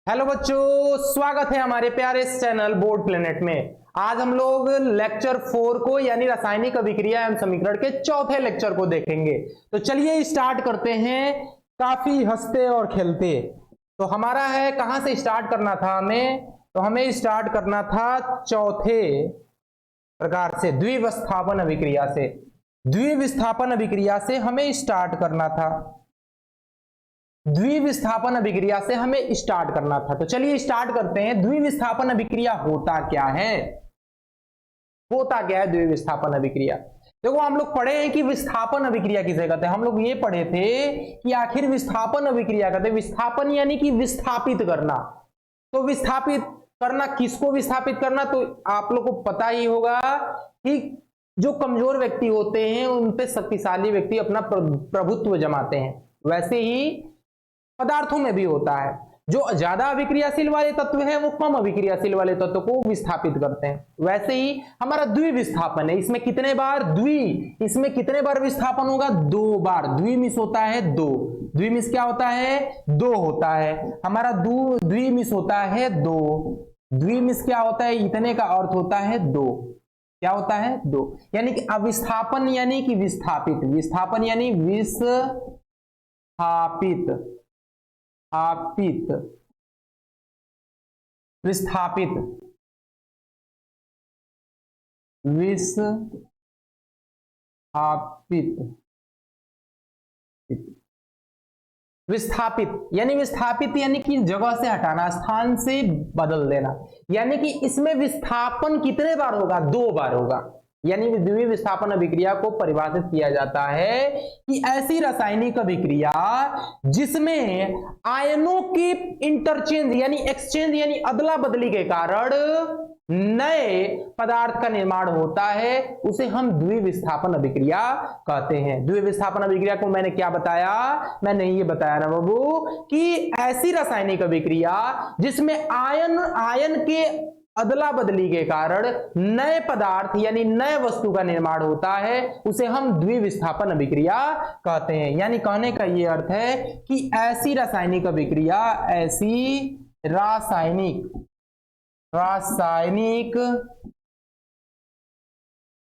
Hello बच्चों, स्वागत है हमारे प्यारे इस चैनल बोर्ड प्लेनेट में। आज हम लोग लेक्चर 4 को यानी रासायनिक अभिक्रिया एवं समीकरण के चौथे लेक्चर को देखेंगे। तो चलिए स्टार्ट करते हैं, काफी हंसते और खेलते। तो हमारा है कहां से स्टार्ट करना था हमें स्टार्ट करना था चौथे प्रकार से, द्विविस्थापन अभिक्रिया से। द्विविस्थापन अभिक्रिया से हमें स्टार्ट करना था, द्विविस्थापन अभिक्रिया से हमें स्टार्ट करना था। तो चलिए स्टार्ट करते हैं। द्विविस्थापन अभिक्रिया होता क्या है? होता क्या है द्विविस्थापन अभिक्रिया? देखो, हम लोग पढ़े हैं कि विस्थापन अभिक्रिया किसे कहते हैं। हम लोग ये पढ़े थे कि आखिर विस्थापन अभिक्रिया कहते हैं, विस्थापन यानी कि विस्थापित करना। तो विस्थापित करना, किसको विस्थापित करना? तो आप लोग को पता ही होगा कि जो कमजोर व्यक्ति होते हैं उन पे शक्तिशाली व्यक्ति अपना प्रभुत्व जमाते हैं। वैसे ही पदार्थों में भी होता है, जो ज्यादा अभिक्रियाशील वाले तत्व हैं वो कम अभिक्रियाशील वाले तत्व को विस्थापित करते हैं। वैसे ही हमारा द्विविस्थापन है। इसमें कितने बार इसमें कितने बार विस्थापन होगा? 2 बार। द्विमिस होता है 2। द्विमिस क्या होता है? 2 होता है हमारा। द्विमिस होता है 2। द्विमिस क्या होता है? इतने का अर्थ होता है 2। क्या होता है? 2। यानी कि अविस्थापन यानी कि विस्थापित, विस्थापन यानी विस्थापित, विस्थापित यानी कि जगह से हटाना, स्थान से बदल देना। यानी कि इसमें विस्थापन कितने बार होगा? 2 बार होगा। यानी द्विविस्थापन अभिक्रिया को परिभाषित किया जाता है कि ऐसी रासायनिक अभिक्रिया जिसमें आयनों के इंटरचेंज यानी एक्सचेंज यानी अदला बदली के कारण नए पदार्थ का निर्माण होता है, उसे हम द्विविस्थापन अभिक्रिया कहते हैं। द्विविस्थापन अभिक्रिया को मैंने क्या बताया? मैंने ये बताया ना बाबू कि ऐसी रासायनिक अभिक्रिया जिसमें आयन के अदला बदली के कारण नए पदार्थ यानी नए वस्तु का निर्माण होता है, उसे हम द्विविस्थापन अभिक्रिया कहते हैं। यानी कहने का ये अर्थ है कि ऐसी रासायनिक अभिक्रिया, ऐसी रासायनिक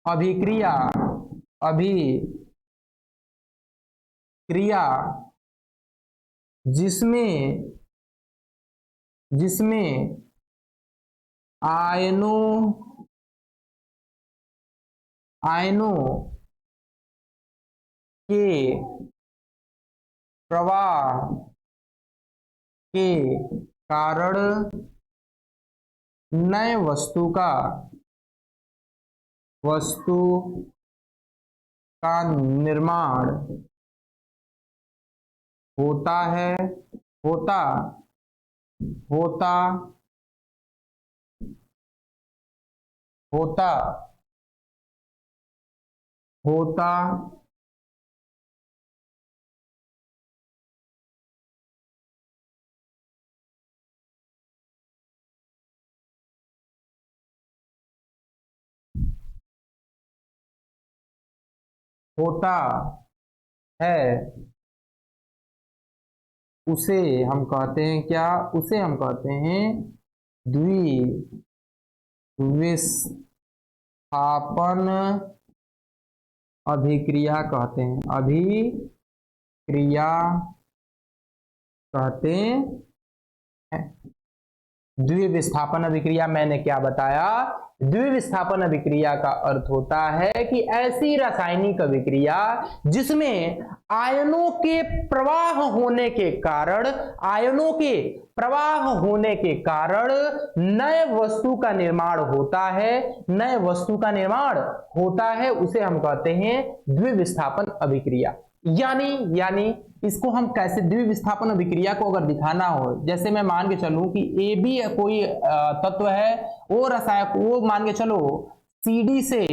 अभिक्रिया जिसमें आयनों के प्रवाह के कारण नए वस्तु का निर्माण होता है, है। उसे हम कहते हैं क्या? उसे हम कहते हैं द्विविस्थापन अभिक्रिया कहते हैं। अभिक्रिया कहते हैं। द्विविस्थापन अभिक्रिया मैंने क्या बताया? द्विविस्थापन अभिक्रिया का अर्थ होता है कि ऐसी रासायनिक अभिक्रिया जिसमें आयनों के प्रवाह होने के कारण नए वस्तु का निर्माण होता है, उसे हम कहते हैं द्विविस्थापन अभिक्रिया। यानी इसको हम कैसे, द्विविस्थापन अभिक्रिया को अगर दिखाना हो, जैसे मैं मान के चलूं कि ए बी कोई तत्व है, वो मान के चलो CD से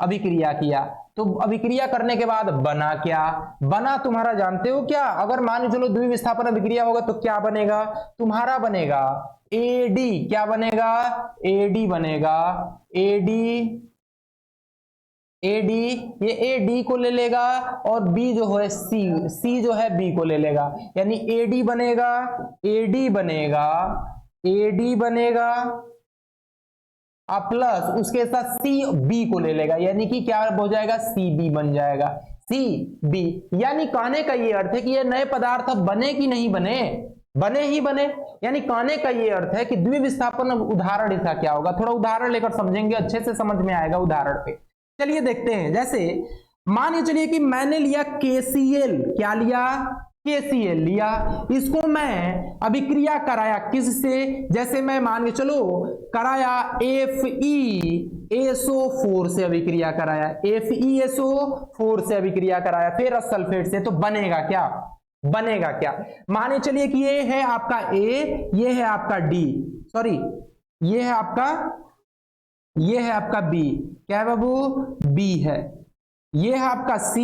अभिक्रिया किया, तो अभिक्रिया करने के बाद बना क्या? बना तुम्हारा जानते हो क्या? अगर मान के चलो द्विविस्थापन अभिक्रिया होगा तो क्या बनेगा? तुम्हारा बनेगा AD। क्या बनेगा? AD बनेगा। AD, ये AD को ले लेगा और B जो है C जो है B को ले लेगा, यानी AD बनेगा AD बनेगा प्लस उसके साथ CB को ले लेगा, यानी कि क्या हो जाएगा, CB बन जाएगा, CB। यानी कहने का ये अर्थ है कि ये नए पदार्थ अब बने कि नहीं बने, बने ही बने। यानी कहने का ये अर्थ है कि द्विविस्थापन उदाहरण इसका क्या होगा, थोड़ा उदाहरण लेकर समझेंगे, अच्छे से समझ में आएगा उदाहरण पे। चलिए देखते हैं। जैसे मान के चलिए कि मैंने लिया KCl, क्या लिया, KCl लिया, इसको मैं अभिक्रिया कराया किससे, जैसे मैं मान के चलो कराया FeSO4 से अभिक्रिया कराया, FeSO4 से अभिक्रिया कराया फेरस सल्फेट से, तो बनेगा क्या, बनेगा क्या, माने चलिए कि ये है आपका A, ये है आपका D, सॉरी ये है आपका B, क्या है बाबू, B है, ये है आपका C,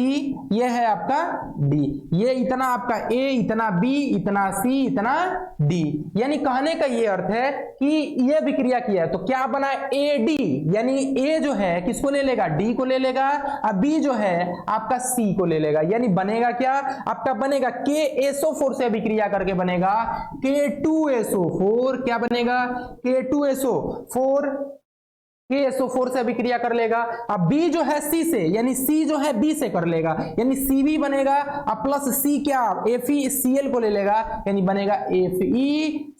ये है आपका D, ये इतना आपका A, इतना B, इतना C, इतना D। यानी कहने का ये अर्थ है कि ये विक्रिया किया है तो क्या बना, AD, यानी A जो है किसको ले लेगा, D को ले लेगा, और B जो है आपका C को ले लेगा। यानी बनेगा क्या, आपका बनेगा KSO4 से अभिक्रिया करके बनेगा K2SO4, क्या बनेगा, K2SO4, KSO4 से अभिक्रिया कर लेगा। अब B जो है C से, यानी C जो है B से कर लेगा, यानी CB बनेगा, अब प्लस C क्या FeCl को ले लेगा, यानी बनेगा FeCl2।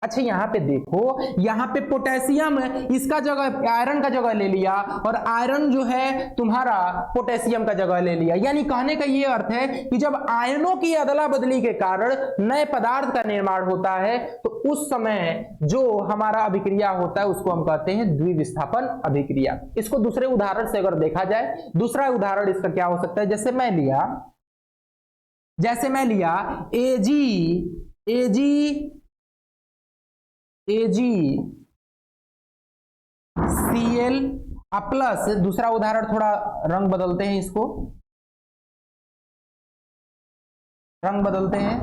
अच्छा यहां पे देखो, यहां पे पोटेशियम इसका जगह आयरन का जगह ले लिया, और आयरन जो है तुम्हारा पोटेशियम का जगह ले लिया। यानी कहने का ये अर्थ है कि जब आयनों की अदला बदली के कारण नए पदार्थ का निर्माण होता है तो उस समय जो हमारा अभिक्रिया होता है उसको हम कहते हैं द्विविस्थापन अभिक्रिया। इसको दूसरे उदाहरण से अगर देखा जाए, दूसरा उदाहरण इसका क्या हो सकता है, जैसे मैं लिया AgCl प्लस, दूसरा उदाहरण थोड़ा रंग बदलते हैं, इसको रंग बदलते हैं।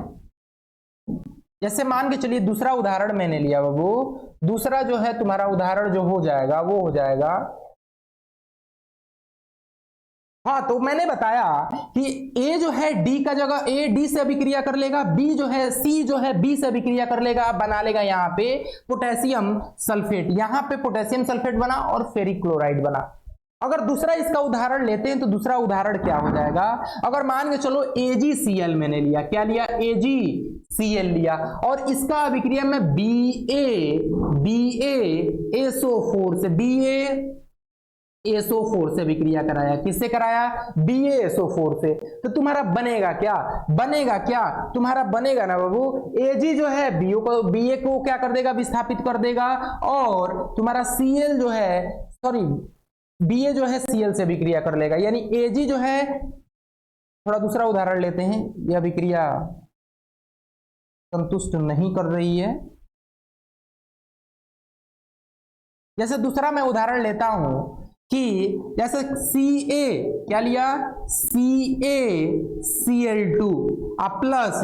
जैसे मान के चलिए दूसरा उदाहरण मैंने लिया बाबू, दूसरा जो है तुम्हारा उदाहरण जो हो जाएगा वो हो जाएगा, हाँ तो मैंने बताया कि A जो है D का जगह A D से अभिक्रिया कर लेगा, B जो है C जो है B से अभिक्रिया कर लेगा, बना लेगा यहाँ पे पोटेशियम सल्फेट, यहाँ पे पोटेशियम सल्फेट बना और फेरिक क्लोराइड बना। अगर दूसरा इसका उदाहरण लेते हैं तो दूसरा उदाहरण क्या हो जाएगा, अगर मान के चलो AgCl मैंने लिया, क्या लिया, AgCl लिया, और इसका अभिक्रिया में BaSO4 से BaSO4 से अभिक्रिया कराया, किससे कराया, BaSO4 से, तो तुम्हारा बनेगा क्या, तुम्हारा बनेगा ना बाबू, Ag जो है Ba को क्या कर देगा, विस्थापित कर देगा, और तुम्हारा Cl जो है, सॉरी Ba जो है Cl से अभिक्रिया कर लेगा। यानी Ag जो है, थोड़ा दूसरा उदाहरण लेते हैं, यह अभिक्रिया संतुष्ट नहीं कर रही है। जैसे दूसरा मैं उदाहरण लेता हूं कि जैसे Ca क्या लिया, CaCl2 प्लस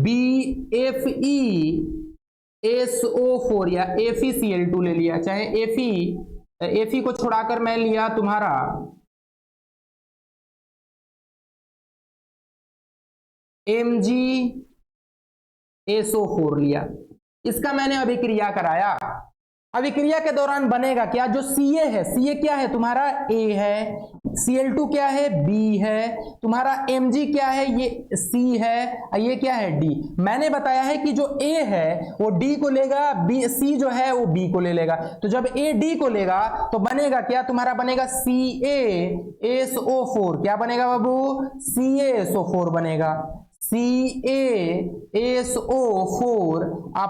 BFeSO4 या FeCl2 ले लिया, चाहे Fe को छोड़ाकर मैं लिया तुम्हारा MgSO4 लिया, इसका मैंने अभिक्रिया कराया। अभिक्रिया के दौरान बनेगा क्या, जो Ca है, Ca क्या है तुम्हारा, A है, Cl2 क्या है, B है, तुम्हारा Mg क्या है, ये C है, ये क्या है, D। मैंने बताया है कि जो A है वो D को लेगा, C जो है वो B को ले लेगा, तो जब A D को लेगा तो बनेगा क्या, तुम्हारा बनेगा CaSO4, क्या बनेगा बाबू, CaSO4 बनेगा, CaSO4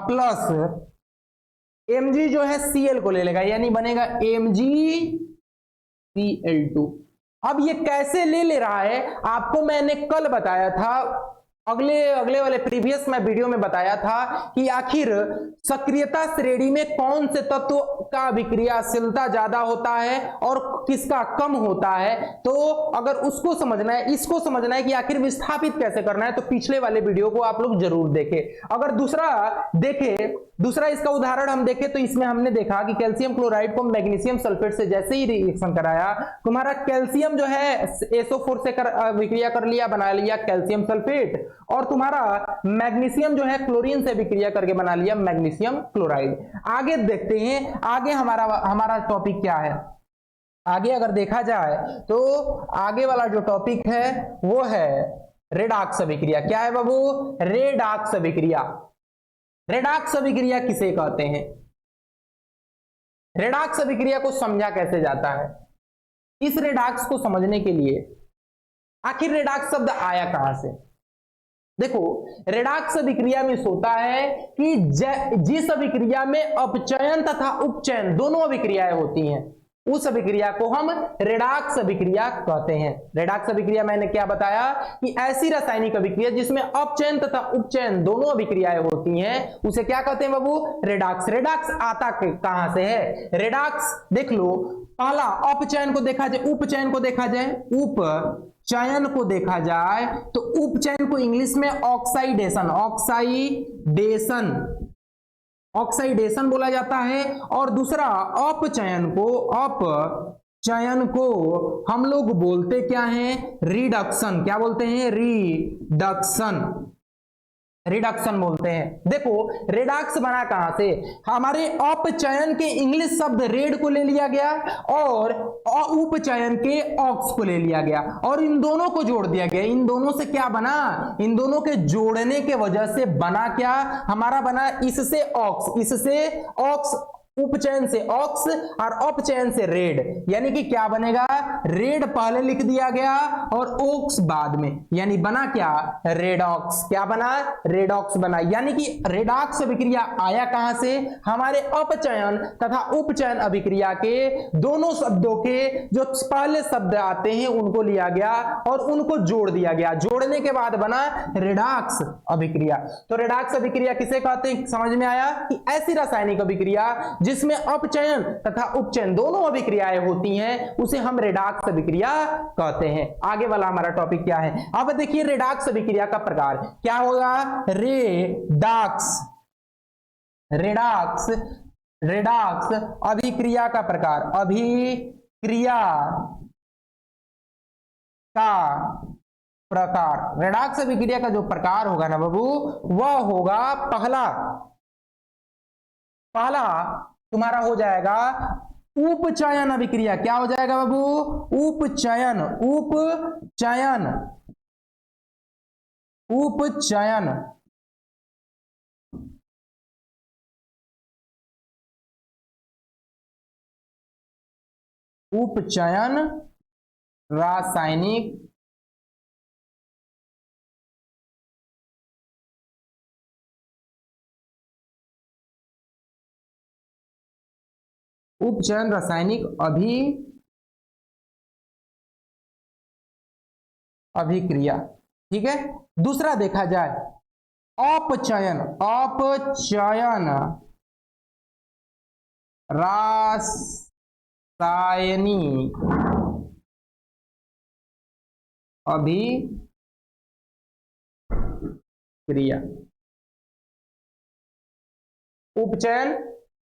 प्लस Mg जो है Cl को ले लेगा, यानी बनेगा MgCl2। अब ये कैसे ले रहा है, आपको मैंने कल बताया था, अगले वाले प्रीवियस में वीडियो में बताया था कि आखिर सक्रियता श्रेणी में कौन से तत्व का अभिक्रियाशीलता ज्यादा होता है और किसका कम होता है। तो अगर उसको समझना है, इसको समझना है कि आखिर विस्थापित कैसे करना है, तो पिछले वाले वीडियो को आप लोग जरूर देखें। अगर दूसरा इसका उदाहरण हम देखें तो इसमें हमने देखा कि कैल्शियम क्लोराइड को मैग्नीशियम सल्फेट से जैसे ही रिएक्शन कराया, तुम्हारा कैल्शियम जो है SO4 से अभिक्रिया कर लिया, बना लिया कैल्शियम सल्फेट, और तुम्हारा मैग्नीशियम जो है क्लोरीन से अभिक्रिया करके बना लिया मैग्नीशियम क्लोराइड। आगे देखते हैं, आगे हमारा टॉपिक क्या है। आगे अगर देखा जाए तो आगे वाला जो टॉपिक है वो है रेडॉक्स अभिक्रिया। क्या है बाबू? रेडॉक्स अभिक्रिया। रेडॉक्स अभिक्रिया किसे कहते हैं? रेडॉक्स अभिक्रिया को समझा कैसे जाता है? इस रेडॉक्स को समझने के लिए आखिर रेडॉक्स शब्द आया कहां से? देखो, रेडॉक्स अभिक्रिया में होता है कि जिस अभिक्रिया में अपचयन तथा उपचयन दोनों अभिक्रियाएं होती हैं उस अभिक्रिया को हम रेडॉक्स अभिक्रिया कहते हैं। रेडॉक्स अभिक्रिया मैंने क्या बताया कि ऐसी रासायनिक अभिक्रिया जिसमें अपचयन तथा उपचयन दोनों अभिक्रियाएं होती हैं उसे क्या कहते हैं बाबू? रेडॉक्स। रेडॉक्स आता कहां से है? रेडॉक्स देख लो, पहला अपचयन को देखा जाए, उपचयन को देखा जाए, उपचयन को देखा जाए तो उपचयन को इंग्लिश में ऑक्साइडेशन, ऑक्साइडेशन बोला जाता है। और दूसरा अपचयन को हम लोग बोलते क्या हैं? रिडक्शन। क्या बोलते हैं? रिडक्शन बोलते हैं। देखो, रेडॉक्स बना कहां से? हमारे अपचयन के इंग्लिश शब्द रेड को ले लिया गया और उपचयन के ऑक्स को ले लिया गया और इन दोनों को जोड़ दिया गया। इन दोनों से क्या बना? इन दोनों के जोड़ने के वजह से बना क्या? हमारा बना इससे ऑक्स, उपचयन से ऑक्स और अपचयन से रेड। यानी कि क्या बनेगा? रेड पहले लिख दिया गया और ऑक्स बाद में, यानी बना क्या? रेडॉक्स। क्या बना? रेडॉक्स बना। यानी कि रेडॉक्स अभिक्रिया आया कहां से? हमारे अपचयन तथा उपचयन अभिक्रिया के दोनों शब्दों के जो पहले शब्द आते हैं उनको लिया गया और उनको जोड़ दिया गया। जोड़ने के बाद बना रेडॉक्स अभिक्रिया। तो रेडॉक्स अभिक्रिया किसे कहते हैं? समझ में आया कि ऐसी रासायनिक अभिक्रिया जिसमें अपचयन तथा उपचयन दोनों अभिक्रियाएं होती हैं उसे हम रेडॉक्स अभिक्रिया कहते हैं। आगे वाला हमारा टॉपिक क्या है? अब देखिए रेडॉक्स अभिक्रिया का प्रकार क्या होगा? रेडॉक्स अभिक्रिया का प्रकार, रेडॉक्स अभिक्रिया का जो प्रकार होगा ना बाबू, वह होगा पहला तुम्हारा हो जाएगा उपचयन अभिक्रिया। क्या हो जाएगा बाबू? उपचयन रासायनिक अभिक्रिया। ठीक है। दूसरा देखा जाए अपचयन रासायनिक अभिक्रिया।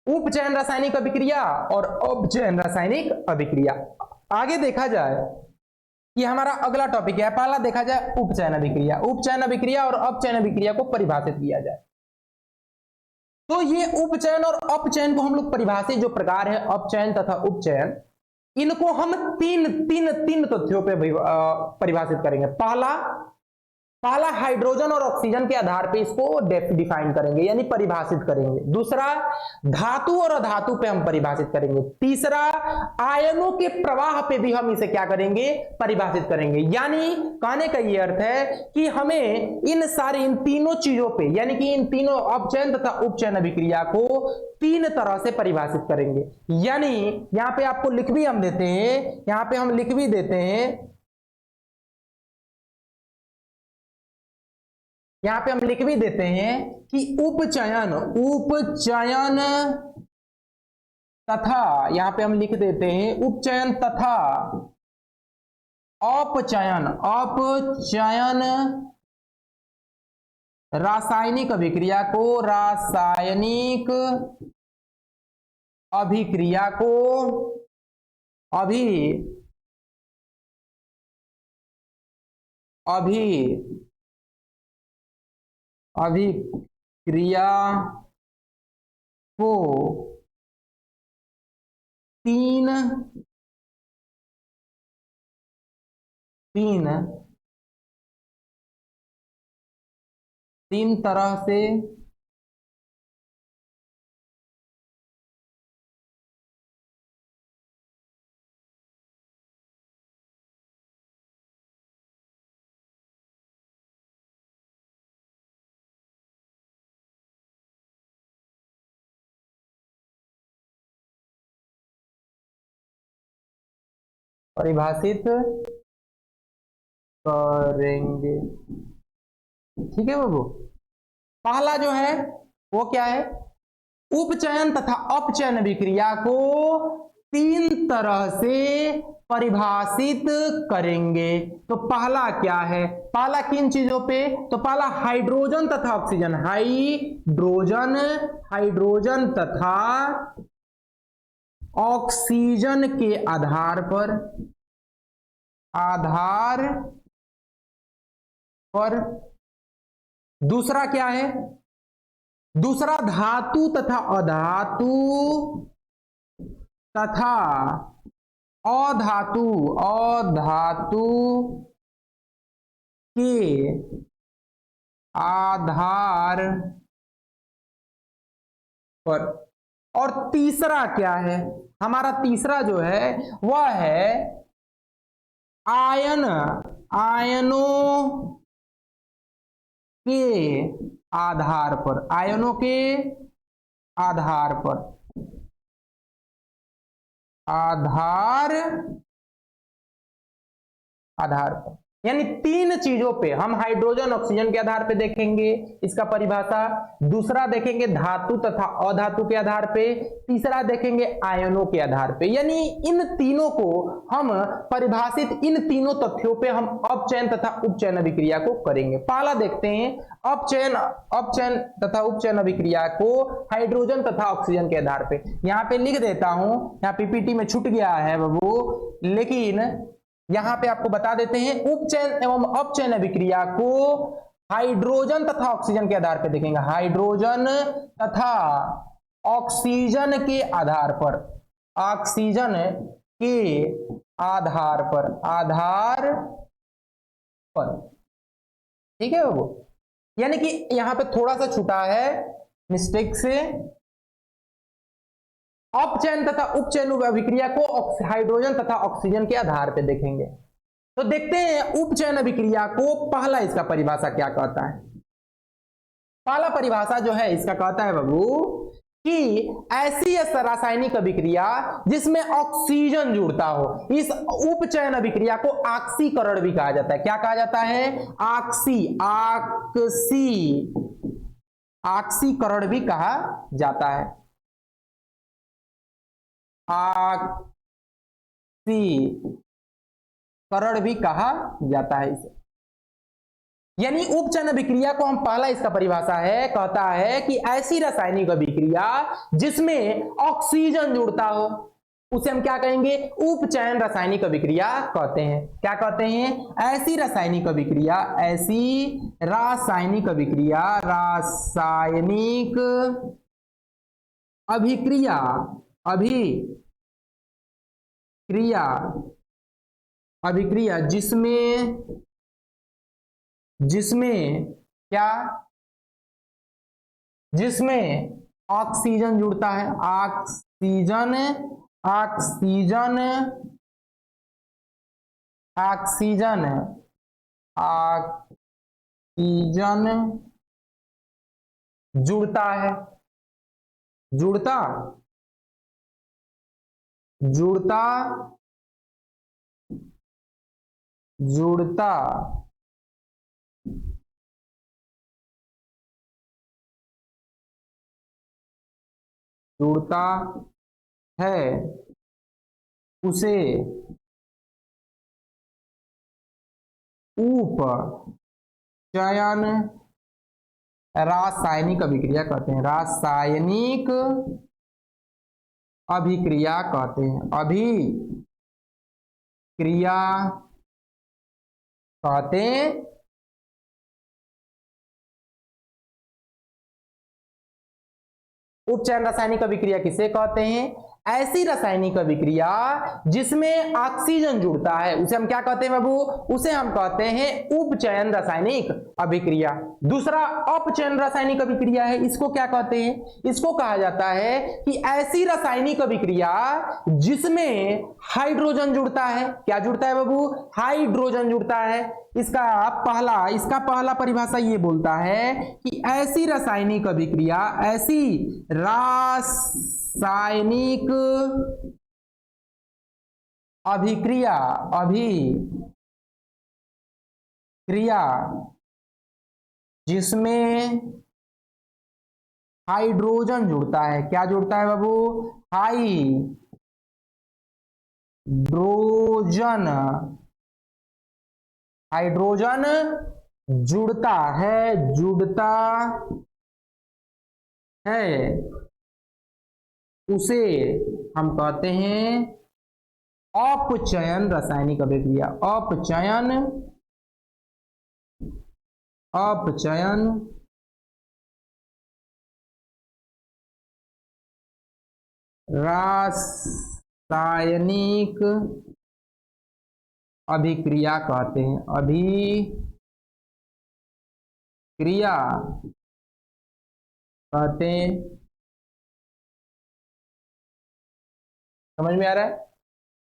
उपचयन रासायनिक अभिक्रिया और अपचयन रासायनिक अभिक्रिया। आगे देखा जाए कि हमारा अगला टॉपिक है, पहला देखा जाए उपचयन अभिक्रिया और अपचयन अभिक्रिया को परिभाषित किया जाए। तो ये उपचयन और अपचयन को हम लोग परिभाषित जो प्रकार है अपचयन तथा उपचयन, इनको हम तीन तथ्यों पे परिभाषित करेंगे। पहला हाइड्रोजन और ऑक्सीजन के आधार पे इसको डिफाइन करेंगे यानी परिभाषित करेंगे। दूसरा धातु और अधातु पे हम परिभाषित करेंगे। तीसरा आयनों के प्रवाह पे भी हम इसे क्या करेंगे? परिभाषित करेंगे। यानी कहने का ये अर्थ है कि हमें इन तीनों चीजों पे यानी कि इन तीनों अपचयन तथा उपचयन अभिक्रिया को तीन तरह से परिभाषित करेंगे। यानी यहां पे आपको लिख भी हम देते हैं, यहां पे हम लिख भी देते हैं, यहां पे हम लिख भी देते हैं कि उपचयन तथा, यहां पे हम लिख देते हैं उपचयन तथा अपचयन रासायनिक अभिक्रिया को अभिक्रिया को तीन तरह से परिभाषित करेंगे। ठीक है बाबू, पहला जो है वो क्या है, उपचयन तथा अपचयन अभिक्रिया को तीन तरह से परिभाषित करेंगे। तो पहला क्या है, पहला किन चीजों पे, तो पहला हाइड्रोजन तथा ऑक्सीजन, हाइड्रोजन तथा ऑक्सीजन के आधार पर दूसरा क्या है, दूसरा धातु तथा अधातु के आधार पर। और तीसरा क्या है, हमारा तीसरा जो है वह है आयनों के आधार पर, आयनों के आधार पर, आधार पर, यानी तीन चीजों पे हम हाइड्रोजन ऑक्सीजन के आधार पे देखेंगे इसका परिभाषा, दूसरा देखेंगे धातु तथा अधातु के आधार पे, तीसरा देखेंगे आयनों के आधार पे। यानी इन तीनों को हम परिभाषित, इन तीनों तथ्यों पे हम अपचयन तथा उपचयन अभिक्रिया को करेंगे। पहला देखते हैं अपचयन तथा उपचयन अभिक्रिया को हाइड्रोजन तथा ऑक्सीजन के आधार पे। यहां पे लिख देता हूं, यहाँ पीपीटी में छूट गया है बाबू, लेकिन यहां पे आपको बता देते हैं उपचयन एवं अपचयन अभिक्रिया को हाइड्रोजन तथा ऑक्सीजन के आधार पर देखेंगे, हाइड्रोजन तथा ऑक्सीजन के आधार पर, ऑक्सीजन के आधार पर। ठीक है बाबू, यानी कि यहां पे थोड़ा सा छूटा है मिस्टेक से, अपचयन तथा उपचयन अभिक्रिया को हाइड्रोजन तथा ऑक्सीजन के आधार पर देखेंगे। तो देखते हैं उपचयन अभिक्रिया को, पहला इसका परिभाषा क्या कहता है। पहला परिभाषा जो है इसका कहता है बाबू कि ऐसी रासायनिक अभिक्रिया जिसमें ऑक्सीजन जुड़ता हो, इस उपचयन अभिक्रिया को ऑक्सीकरण भी कहा जाता है। क्या कहा जाता है, ऑक्सीकरण भी कहा जाता है, ऑक्सीकरण भी कहा जाता है इसे। यानी उपचयन अभिक्रिया को हम, पहला इसका परिभाषा है, कहता है कि ऐसी रासायनिक अभिक्रिया जिसमें ऑक्सीजन जुड़ता हो उसे हम क्या कहेंगे, उपचयन रासायनिक अभिक्रिया कहते हैं। क्या कहते हैं, ऐसी रासायनिक अभिक्रिया, अभिक्रिया जिसमें क्या, जिसमें ऑक्सीजन जुड़ता है, ऑक्सीजन जुड़ता है, जुड़ता है, उसे उपचयन रासायनिक अभिक्रिया कहते हैं, रासायनिक अभिक्रिया कहते हैं, अभिक्रिया कहते उपचयन रासायनिक अभिक्रिया किसे कहते हैं? ऐसी रासायनिक अभिक्रिया जिसमें ऑक्सीजन जुड़ता है उसे हम क्या कहते हैं बाबू? उसे हम कहते हैं उपचयन रासायनिक अभिक्रिया। दूसरा अपचयन रासायनिक अभिक्रिया है, इसको क्या कहते हैं? इसको कहा जाता है कि ऐसी रासायनिक अभिक्रिया जिसमें हाइड्रोजन जुड़ता है। क्या जुड़ता है बाबू? हाइड्रोजन जुड़ता है। इसका पहला परिभाषा ये बोलता है कि ऐसी रासायनिक अभिक्रिया, ऐसी रासायनिक अभिक्रिया जिसमें हाइड्रोजन जुड़ता है। क्या जुड़ता है बाबू? हाइड्रोजन जुड़ता है उसे हम कहते हैं अपचयन रासायनिक अभिक्रिया। अपचयन रासायनिक अभिक्रिया कहते हैं। अभिक्रिया कहते हैं। समझ में आ रहा है?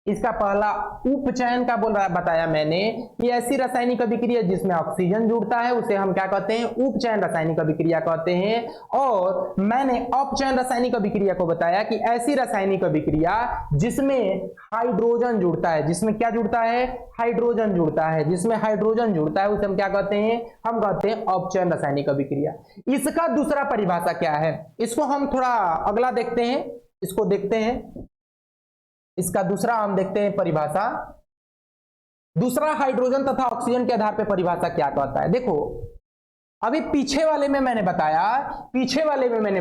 इसका पहला उपचयन का बताया मैंने कि ऐसी रासायनिक अभिक्रिया जिसमें ऑक्सीजन जुड़ता है उसे हम क्या कहते हैं? उपचयन रासायनिक अभिक्रिया कहते हैं। और मैंने अपचयन रासायनिक अभिक्रिया को बताया कि ऐसी रासायनिक अभिक्रिया जिसमें हाइड्रोजन जुड़ता है। जिसमें क्या जुड़ता है? हाइड्रोजन जुड़ता है। जिसमें हाइड्रोजन जुड़ता है उसे हम क्या कहते हैं? हम कहते हैं अपचयन रासायनिक अभिक्रिया। इसका दूसरा परिभाषा क्या है? इसको हम थोड़ा अगला देखते हैं, इसको देखते हैं। इसका दूसरा हम देखते हैं परिभाषा। दूसरा हाइड्रोजन तथा ऑक्सीजन के आधार पर परिभाषा क्या कहता है? देखो, अभी पीछे वाले में मैंने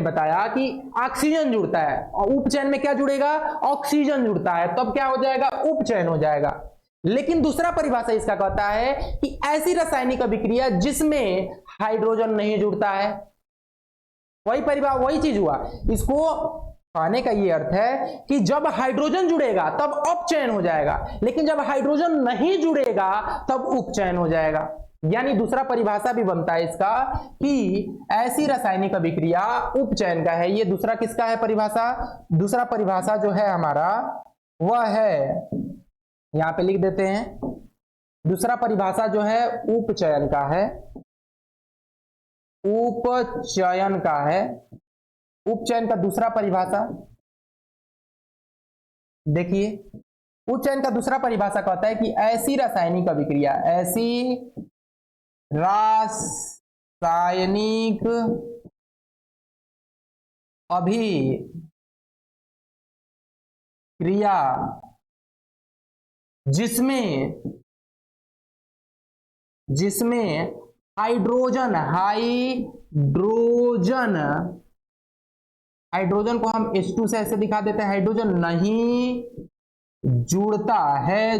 बताया कि ऑक्सीजन जुड़ता है और उपचयन में क्या जुड़ेगा? ऑक्सीजन जुड़ता है, तब क्या हो जाएगा? उपचयन हो जाएगा। लेकिन दूसरा परिभाषा इसका कहता है कि ऐसी रासायनिक अभिक्रिया जिसमें हाइड्रोजन नहीं जुड़ता है। वही चीज हुआ। इसको कहने का ये अर्थ है कि जब हाइड्रोजन जुड़ेगा तब अपचयन हो जाएगा, लेकिन जब हाइड्रोजन नहीं जुड़ेगा तब उपचयन हो जाएगा। यानी दूसरा परिभाषा भी बनता है इसका कि ऐसी रासायनिक अभिक्रिया उपचयन का है। ये दूसरा किसका है परिभाषा? दूसरा परिभाषा जो है हमारा वह है, यहां पे लिख देते हैं। दूसरा परिभाषा जो है उपचयन का है। उपचयन का दूसरा परिभाषा देखिए, उपचयन का दूसरा परिभाषा कहता है कि ऐसी रासायनिक अभिक्रिया जिसमें हाइड्रोजन को हम H2 से ऐसे दिखा देते हैं, हाइड्रोजन नहीं जुड़ता है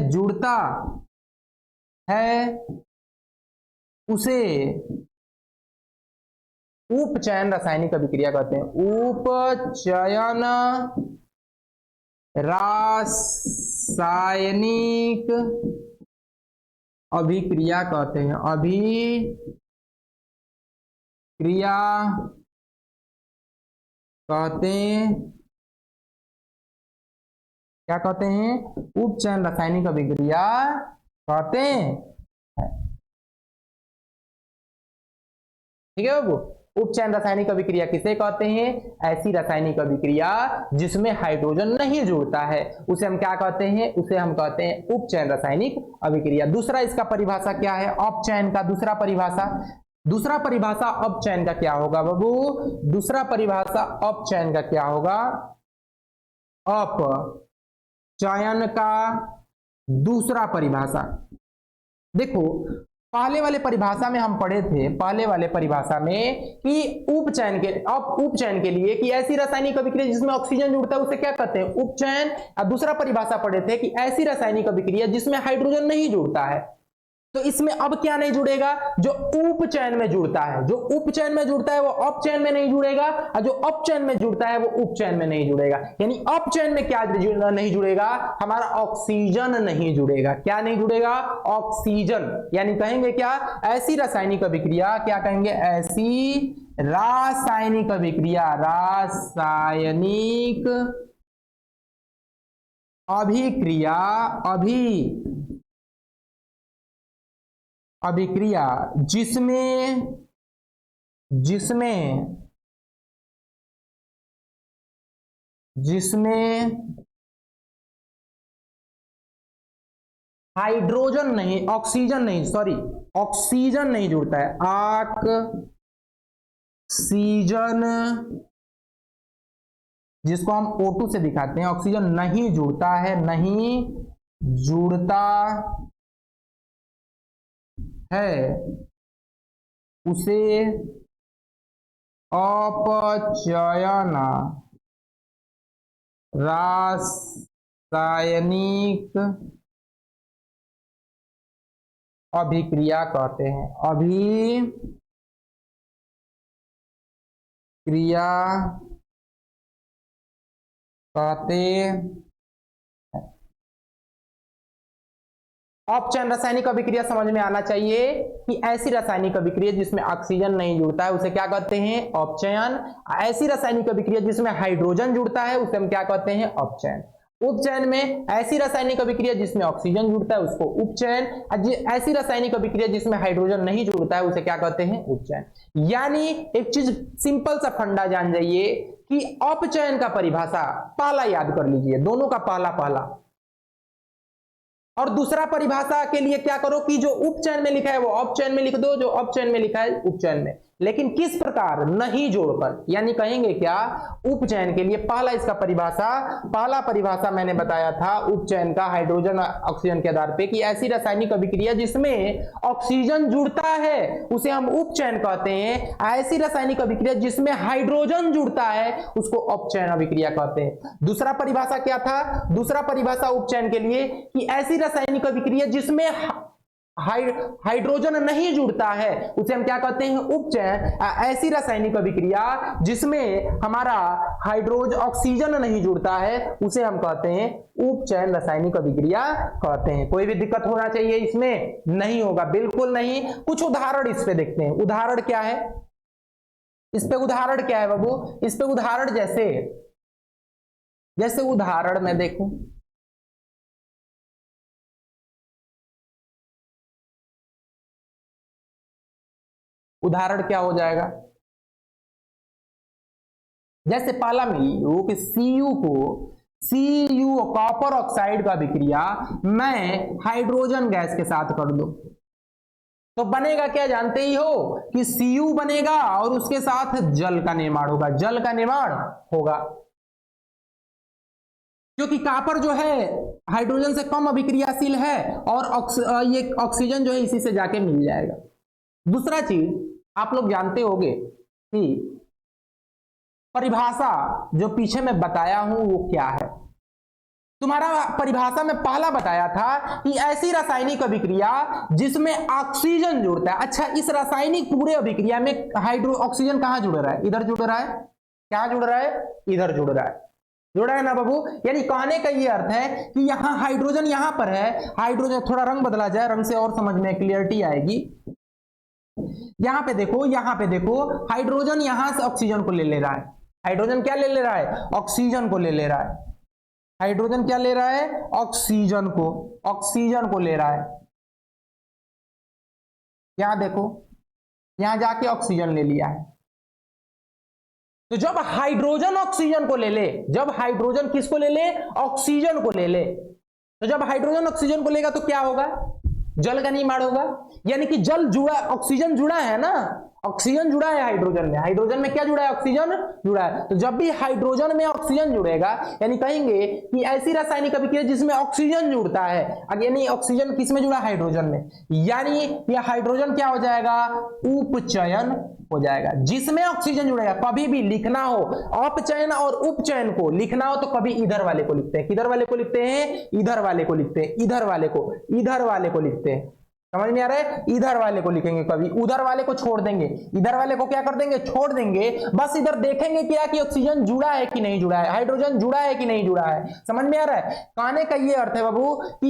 उसे उपचयन रासायनिक अभिक्रिया कहते हैं। उपचयन रासायनिक अभिक्रिया कहते हैं। अभिक्रिया कहते हैं, क्या कहते हैं? उपचयन रासायनिक अभिक्रिया कहते हैं। ठीक है बाबू? उपचयन रासायनिक अभिक्रिया किसे कहते हैं? ऐसी रासायनिक अभिक्रिया जिसमें हाइड्रोजन नहीं जुड़ता है उसे हम क्या कहते हैं? उसे हम कहते हैं उपचयन रासायनिक अभिक्रिया। दूसरा इसका परिभाषा क्या है? अपचयन का दूसरा परिभाषा अपचयन का क्या होगा बाबू? दूसरा परिभाषा अपचयन का क्या होगा? अपचयन का दूसरा परिभाषा देखो, पहले वाले परिभाषा में हम पढ़े थे, पहले वाले परिभाषा में कि उपचयन के लिए कि ऐसी रासायनिक अभिक्रिया जिसमें ऑक्सीजन जुड़ता है उसे क्या कहते हैं? उपचयन। और दूसरा परिभाषा पढ़े थे कि ऐसी रासायनिक अभिक्रिया जिसमें हाइड्रोजन नहीं जुड़ता है तो इसमें अब क्या नहीं जुड़ेगा, जो उपचयन में जुड़ता है, जो उपचयन में जुड़ता है वो अपचयन में नहीं जुड़ेगा, और जो अपचयन में जुड़ता है वो उपचयन में नहीं जुड़ेगा। यानी अपचयन में क्या नहीं जुड़ेगा, हमारा ऑक्सीजन नहीं जुड़ेगा। क्या नहीं जुड़ेगा, ऑक्सीजन। यानी कहेंगे क्या, ऐसी रासायनिक अभिक्रिया, क्या कहेंगे, ऐसी रासायनिक अभिक्रिया, रासायनिक अभिक्रिया, अभिक्रिया जिसमें हाइड्रोजन नहीं, ऑक्सीजन नहीं, सॉरी, ऑक्सीजन नहीं जुड़ता है, ऑक्सीजन, जिसको हम O2 से दिखाते हैं, ऑक्सीजन नहीं जुड़ता है, नहीं जुड़ता है, उसे अपचयन रासायनिक अभिक्रिया कहते हैं। अभिक्रिया कहते हैं। अपचयन रासायनिक अभिक्रिया समझ में आना चाहिए कि ऐसी रासायनिक अभिक्रिया जिसमें ऑक्सीजन नहीं जुड़ता है उसे क्या कहते हैं, अपचयन। ऐसी रासायनिक अभिक्रिया जिसमें हाइड्रोजन जुड़ता है उसे हम क्या कहते हैं, अपचयन। उपचयन में ऐसी रासायनिक अभिक्रिया जिसमें ऑक्सीजन जुड़ता है उसको उपचयन। ऐसी रासायनिक अभिक्रिया जिसमें हाइड्रोजन नहीं जुड़ता है उसे क्या कहते हैं, उपचयन। यानी एक चीज सिंपल सा फंडा जान जाइए कि अपचयन का परिभाषा पहला याद कर लीजिए, दोनों का पहला, और दूसरा परिभाषा के लिए क्या करो कि जो उपचयन में लिखा है वो अपचयन में लिख दो, जो अपचयन में लिखा है उपचयन में, लेकिन किस प्रकार, नहीं जोड़कर। यानी कहेंगे क्या, उपचयन के लिए पहला परिभाषा मैंने बताया था उपचयन का, हाइड्रोजन ऑक्सीजन के आधार पे, कि ऐसी रासायनिक अभिक्रिया जिसमें ऑक्सीजन जुड़ता है उसे हम उपचयन कहते हैं, ऐसी रासायनिक अभिक्रिया जिसमें हाइड्रोजन जुड़ता है उसको अपचयन अभिक्रिया कहते हैं। दूसरा परिभाषा क्या था, दूसरा परिभाषा उपचयन के लिए कि ऐसी रासायनिक अभिक्रिया जिसमें हाइड्रोजन नहीं जुड़ता है उसे हम क्या कहते हैं, उपचयन। ऐसी रासायनिक अभिक्रिया जिसमें हमारा ऑक्सीजन नहीं जुड़ता है उसे हम कहते हैं उपचयन रासायनिक अभिक्रिया कहते हैं। कोई भी दिक्कत होना चाहिए इसमें, नहीं होगा, बिल्कुल नहीं। कुछ उदाहरण इस पे देखते हैं। उदाहरण क्या है, इस पे उदाहरण क्या है बाबू, इस पे उदाहरण जैसे उदाहरण में देखूं, उदाहरण क्या हो जाएगा, जैसे पहला में लियो कि Cu कॉपर ऑक्साइड का अभिक्रिया मैं हाइड्रोजन गैस के साथ कर दूं तो बनेगा क्या, जानते ही हो कि Cu बनेगा और उसके साथ जल का निर्माण होगा, जल का निर्माण होगा, क्योंकि कॉपर जो है हाइड्रोजन से कम अभिक्रियाशील है और ये ऑक्सीजन जो है इसी से जाके मिल जाएगा। दूसरा चीज आप लोग जानते होंगे कि परिभाषा जो पीछे मैं बताया हूं वो क्या है। तुम्हारा परिभाषा में पहला बताया था कि ऐसी रासायनिक अभिक्रिया जिसमें ऑक्सीजन जुड़ता है। अच्छा, इस रासायनिक पूरे अभिक्रिया में ऑक्सीजन कहां जुड़ रहा है, इधर जुड़ रहा है, क्या जुड़ रहा है, इधर जुड़ रहा है, जुड़ा है ना बाबू। यानी कहने का ये अर्थ है कि यहां हाइड्रोजन यहां पर है, हाइड्रोजन, थोड़ा रंग बदला जाए, रंग से और समझ में क्लियरिटी आएगी। यहां पे देखो हाइड्रोजन यहां से ऑक्सीजन को ले रहा है, हाइड्रोजन क्या ले रहा है, ऑक्सीजन को ले रहा है, हाइड्रोजन क्या ले रहा है, ऑक्सीजन को ले रहा है। यहां देखो, यहां जाके ऑक्सीजन ले लिया है। तो जब हाइड्रोजन ऑक्सीजन को ले, जब हाइड्रोजन किसको ले, ऑक्सीजन को ले, तो जब हाइड्रोजन ऑक्सीजन को लेगा तो क्या होगा, जल का निर्माण होगा। यानी कि जल जुड़ा, ऑक्सीजन जुड़ा है ना, ऑक्सीजन जुड़ा है हाइड्रोजन में, हाइड्रोजन में क्या जुड़ा है, ऑक्सीजन जुड़ा है। तो जब भी हाइड्रोजन में ऑक्सीजन जुड़ेगा, यानी कहेंगे कि ऐसी रासायनिक अभिक्रिया जिसमें ऑक्सीजन जुड़ता है, यानी ऑक्सीजन किस में जुड़ा, हाइड्रोजन में, यानी यह हाइड्रोजन क्या हो जाएगा, उपचयन हो जाएगा। जिसमें ऑक्सीजन जुड़ेगा, कभी भी लिखना हो अपचयन और उपचयन को लिखना हो तो कभी इधर वाले को लिखते हैं, किधर वाले को लिखते हैं, इधर वाले को लिखते हैं, इधर वाले को लिखते हैं। समझ में आ रहा है? इधर वाले को लिखेंगे कभी, उधर वाले को छोड़ देंगे, इधर वाले को क्या कर देंगे, छोड़ देंगे। बस इधर देखेंगे क्या कि ऑक्सीजन जुड़ा है कि नहीं जुड़ा है, हाइड्रोजन जुड़ा है कि नहीं जुड़ा है। समझ में आ रहा है? कहने का ये अर्थ है बाबू कि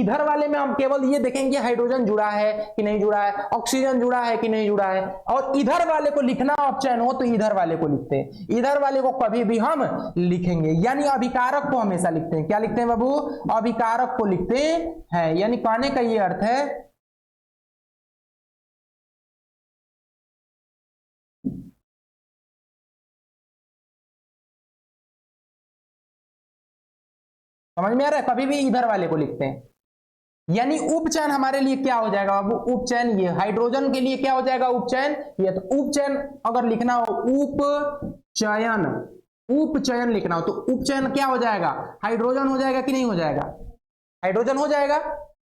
इधर वाले में हम केवल ये देखेंगे हाइड्रोजन जुड़ा है कि नहीं जुड़ा है, ऑक्सीजन जुड़ा है कि नहीं जुड़ा है। और इधर वाले को लिखना ऑप्शन हो तो इधर वाले को लिखते हैं, इधर वाले को कभी भी हम लिखेंगे, यानी अभिकारक को हमेशा लिखते हैं। क्या लिखते हैं बाबू? अभिकारक को लिखते हैं। यानी कहने का ये अर्थ है समझ में आ रहा है? कभी भी इधर वाले को लिखते हैं। यानी उपचयन हमारे लिए क्या हो जाएगा बाबू? उपचयन ये हाइड्रोजन के लिए क्या हो जाएगा? उपचयन ये। तो उपचयन अगर लिखना हो, उपचयन, उपचयन लिखना हो तो उपचयन क्या हो जाएगा? हाइड्रोजन हो जाएगा कि नहीं हो जाएगा? हाइड्रोजन हो जाएगा।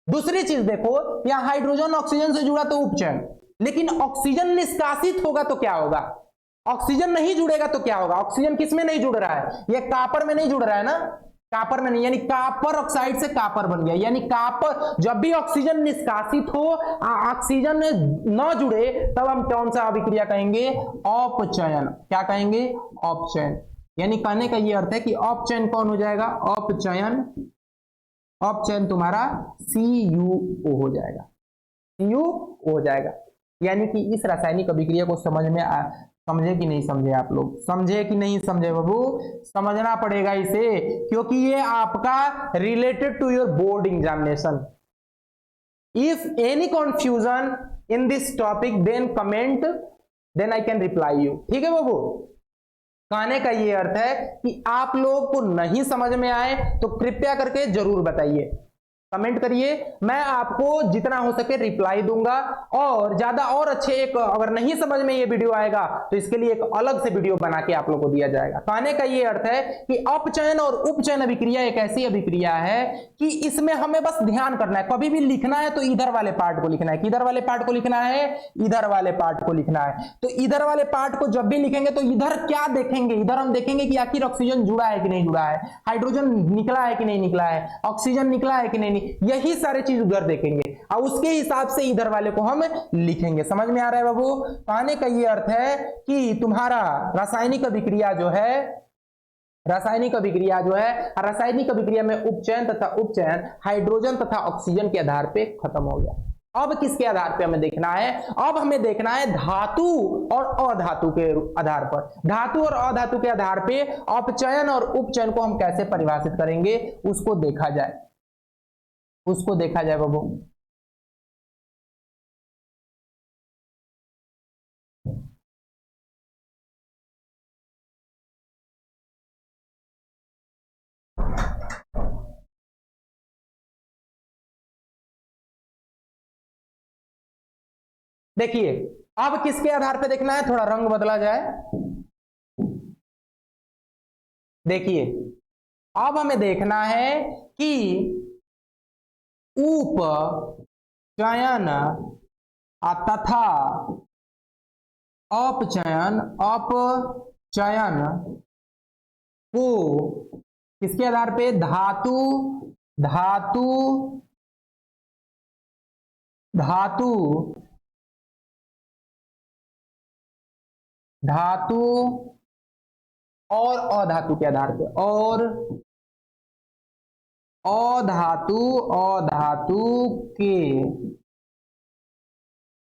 दूसरी चीज देखो, यहां हाइड्रोजन ऑक्सीजन से जुड़ा तो उपचयन, लेकिन ऑक्सीजन निष्कासित होगा तो क्या होगा? ऑक्सीजन नहीं जुड़ेगा तो क्या होगा? ऑक्सीजन किस में नहीं जुड़ रहा है? ये कापर में नहीं जुड़ रहा है ना, कापर में नहीं, यानी कापर ऑक्साइड से कापर बन गया। यानी कापर, जब भी ऑक्सीजन निष्कासित हो, ऑक्सीजन न जुड़े, तब हम कौन सा अभिक्रिया कहेंगे? अपचयन। क्या कहेंगे? अपचयन। यानी कहने का ये अर्थ है कि अपचयन कौन हो जाएगा? अपचयन। अपचयन तुम्हारा CuO हो जाएगा, CuO हो जाएगा। यानी कि इस रासायनिक अभिक्रिया को समझ में समझे कि नहीं समझे? आप लोग समझे कि नहीं समझे बाबू? समझना पड़ेगा इसे, क्योंकि ये आपका related to your board examination. If any confusion in this topic then comment, then I can reply you. ठीक है बाबू? कहने का ये अर्थ है कि आप लोग को नहीं समझ में आए तो कृपया करके जरूर बताइए, कमेंट करिए, मैं आपको जितना हो सके रिप्लाई दूंगा। और ज्यादा और अच्छे एक, अगर नहीं समझ में ये वीडियो आएगा तो इसके लिए एक अलग से वीडियो बना के आप लोग को दिया जाएगा। कहने का ये अर्थ है कि अपचयन और उपचयन अभिक्रिया एक ऐसी अभिक्रिया है कि इसमें हमें बस ध्यान करना है। कभी भी लिखना है तो इधर वाले पार्ट को लिखना है। किधर वाले पार्ट को लिखना है? इधर वाले पार्ट को लिखना है। तो इधर वाले पार्ट को जब भी लिखेंगे तो इधर क्या देखेंगे? इधर हम देखेंगे कि आखिर ऑक्सीजन जुड़ा है कि नहीं जुड़ा है, हाइड्रोजन निकला है कि नहीं निकला है, ऑक्सीजन निकला है कि नहीं, यही सारे चीज उधर देखेंगे और उसके हिसाब से इधर वाले को हम लिखेंगे। समझ में आ रहा है बाबू? कहने का ये अर्थ है कि तुम्हारा रासायनिक अभिक्रिया जो है, रासायनिक अभिक्रिया में उपचयन तथा उपचयन हाइड्रोजन तथा ऑक्सीजन के आधार पे खत्म हो गया। अब किसके आधार पे हमें देखना है? अब हमें देखना है धातु और अधातु के आधार पर। धातु और अधातु के आधार पे अपचयन और उपचयन को हम कैसे परिभाषित करेंगे, उसको देखा जाए, उसको देखा जाए बाबू। देखिए अब किसके आधार पे देखना है, थोड़ा रंग बदला जाए। देखिए अब हमें देखना है कि उपचयन तथा अपचयन को किसके आधार पे? धातु और अधातु के आधार पे, और अधातु के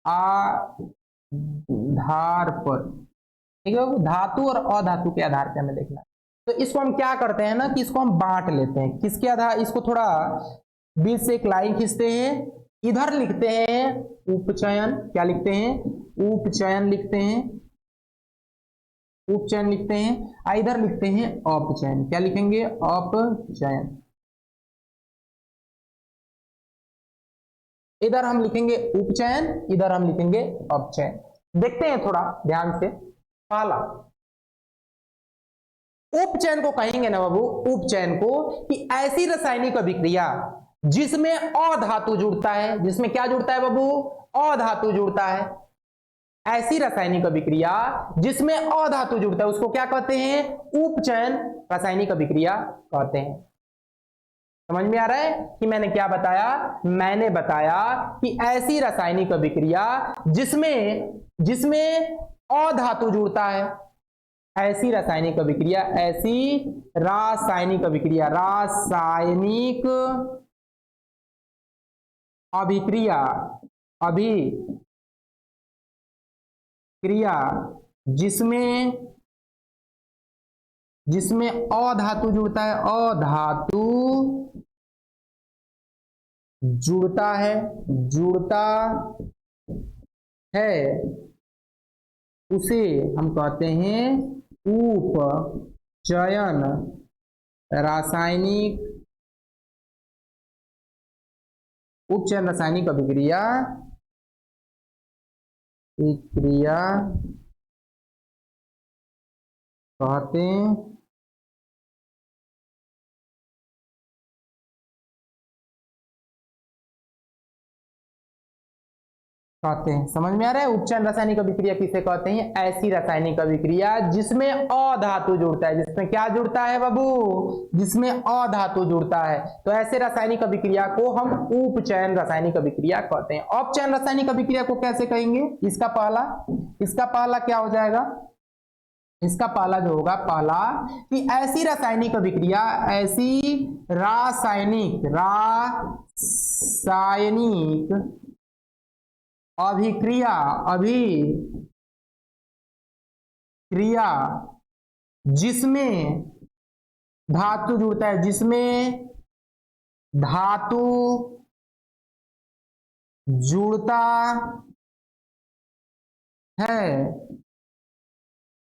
आधार पर। ठीक है, धातु और अधातु के आधार पे हमें देखना है। तो इसको हम क्या करते हैं ना कि इसको हम बांट लेते हैं। किसके आधार? इसको थोड़ा बीच से एक लाइन खींचते हैं, इधर लिखते हैं उपचयन। क्या लिखते हैं? उपचयन लिखते हैं, उपचयन लिखते हैं। इधर लिखते हैं अपचयन। क्या लिखेंगे? अपचयन। इधर हम लिखेंगे उपचयन, इधर हम लिखेंगे अपचयन। देखते हैं थोड़ा ध्यान से। पहला उपचयन को कहेंगे ना बाबू, उपचयन को कि ऐसी रासायनिक अभिक्रिया जिसमें अधातु जुड़ता है। जिसमें क्या जुड़ता है बाबू? अधातु जुड़ता है। ऐसी रासायनिक अभिक्रिया जिसमें अधातु जुड़ता है उसको क्या कहते हैं? उपचयन रासायनिक अभिक्रिया कहते हैं। समझ में आ रहा है कि मैंने क्या बताया? मैंने बताया कि ऐसी रासायनिक अभिक्रिया जिसमें अधातु जुड़ता है, ऐसी रासायनिक अभिक्रिया, रासायनिक अभिक्रिया जिसमें अधातु जुड़ता है, जुड़ता है, उसे हम कहते हैं उपचयन रासायनिक अभिक्रिया कहते हैं। समझ में आ रहा है? उपचयन रासायनिक अभिक्रिया किसे कहते हैं? ऐसी रासायनिक अभिक्रिया जिसमें अधातु जुड़ता है। जिसमें क्या जुड़ता है बाबू? जिसमें अधातु जुड़ता है। तो ऐसे रासायनिक अभिक्रिया को हम उपचयन रासायनिक अभिक्रिया कहते हैं। अपचयन रासायनिक अभिक्रिया को कैसे कहेंगे? इसका पहला क्या हो जाएगा? इसका पहला जो होगा, पहला कि ऐसी रासायनिक अभिक्रिया अभिक्रिया जिसमें धातु जुड़ता है,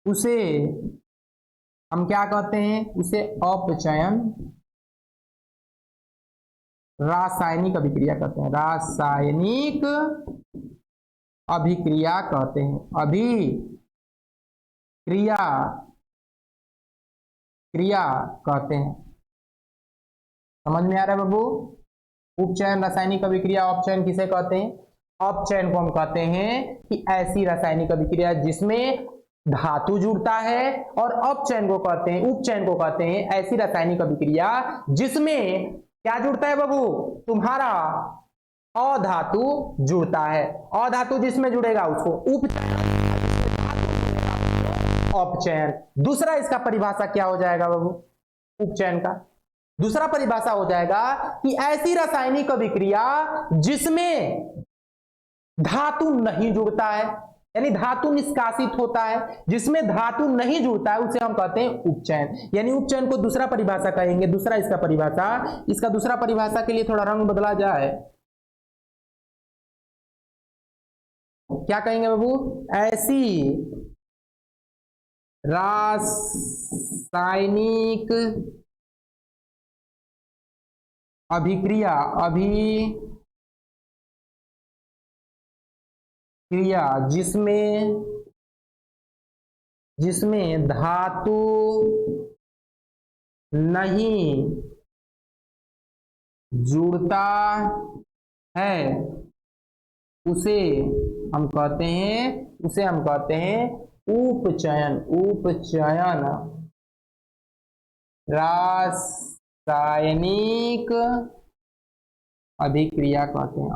उसे हम क्या कहते हैं? उसे अपचयन रासायनिक अभिक्रिया कहते हैं। रासायनिक अभिक्रिया कहते हैं। क्रिया कहते हैं। समझ में आ रहा है बाबू? उपचयन रासायनिक अभिक्रिया, अपचयन किसे कहते हैं? अपचयन को हम कहते हैं कि ऐसी रासायनिक अभिक्रिया जिसमें धातु जुड़ता है, और उपचयन को कहते हैं ऐसी रासायनिक अभिक्रिया जिसमें क्या जुड़ता है बाबू? तुम्हारा अधातु जुड़ता है। अधातु जिसमें जुड़ेगा उसको अपचयन। दूसरा इसका परिभाषा क्या हो जाएगा बाबू? उपचयन का दूसरा परिभाषा हो जाएगा कि ऐसी रासायनिक अभिक्रिया जिसमें धातु नहीं जुड़ता है, यानी धातु निष्कासित होता है। जिसमें धातु नहीं जुड़ता है उसे हम कहते हैं उपचयन। यानी उपचयन को दूसरा परिभाषा कहेंगे। दूसरा इसका दूसरा परिभाषा के लिए थोड़ा रंग बदला जाए, क्या कहेंगे बाबू? ऐसी रासायनिक अभिक्रिया जिसमें धातु नहीं जुड़ता है उसे हम कहते हैं उपचयन रासायनिक अभिक्रिया कहते हैं।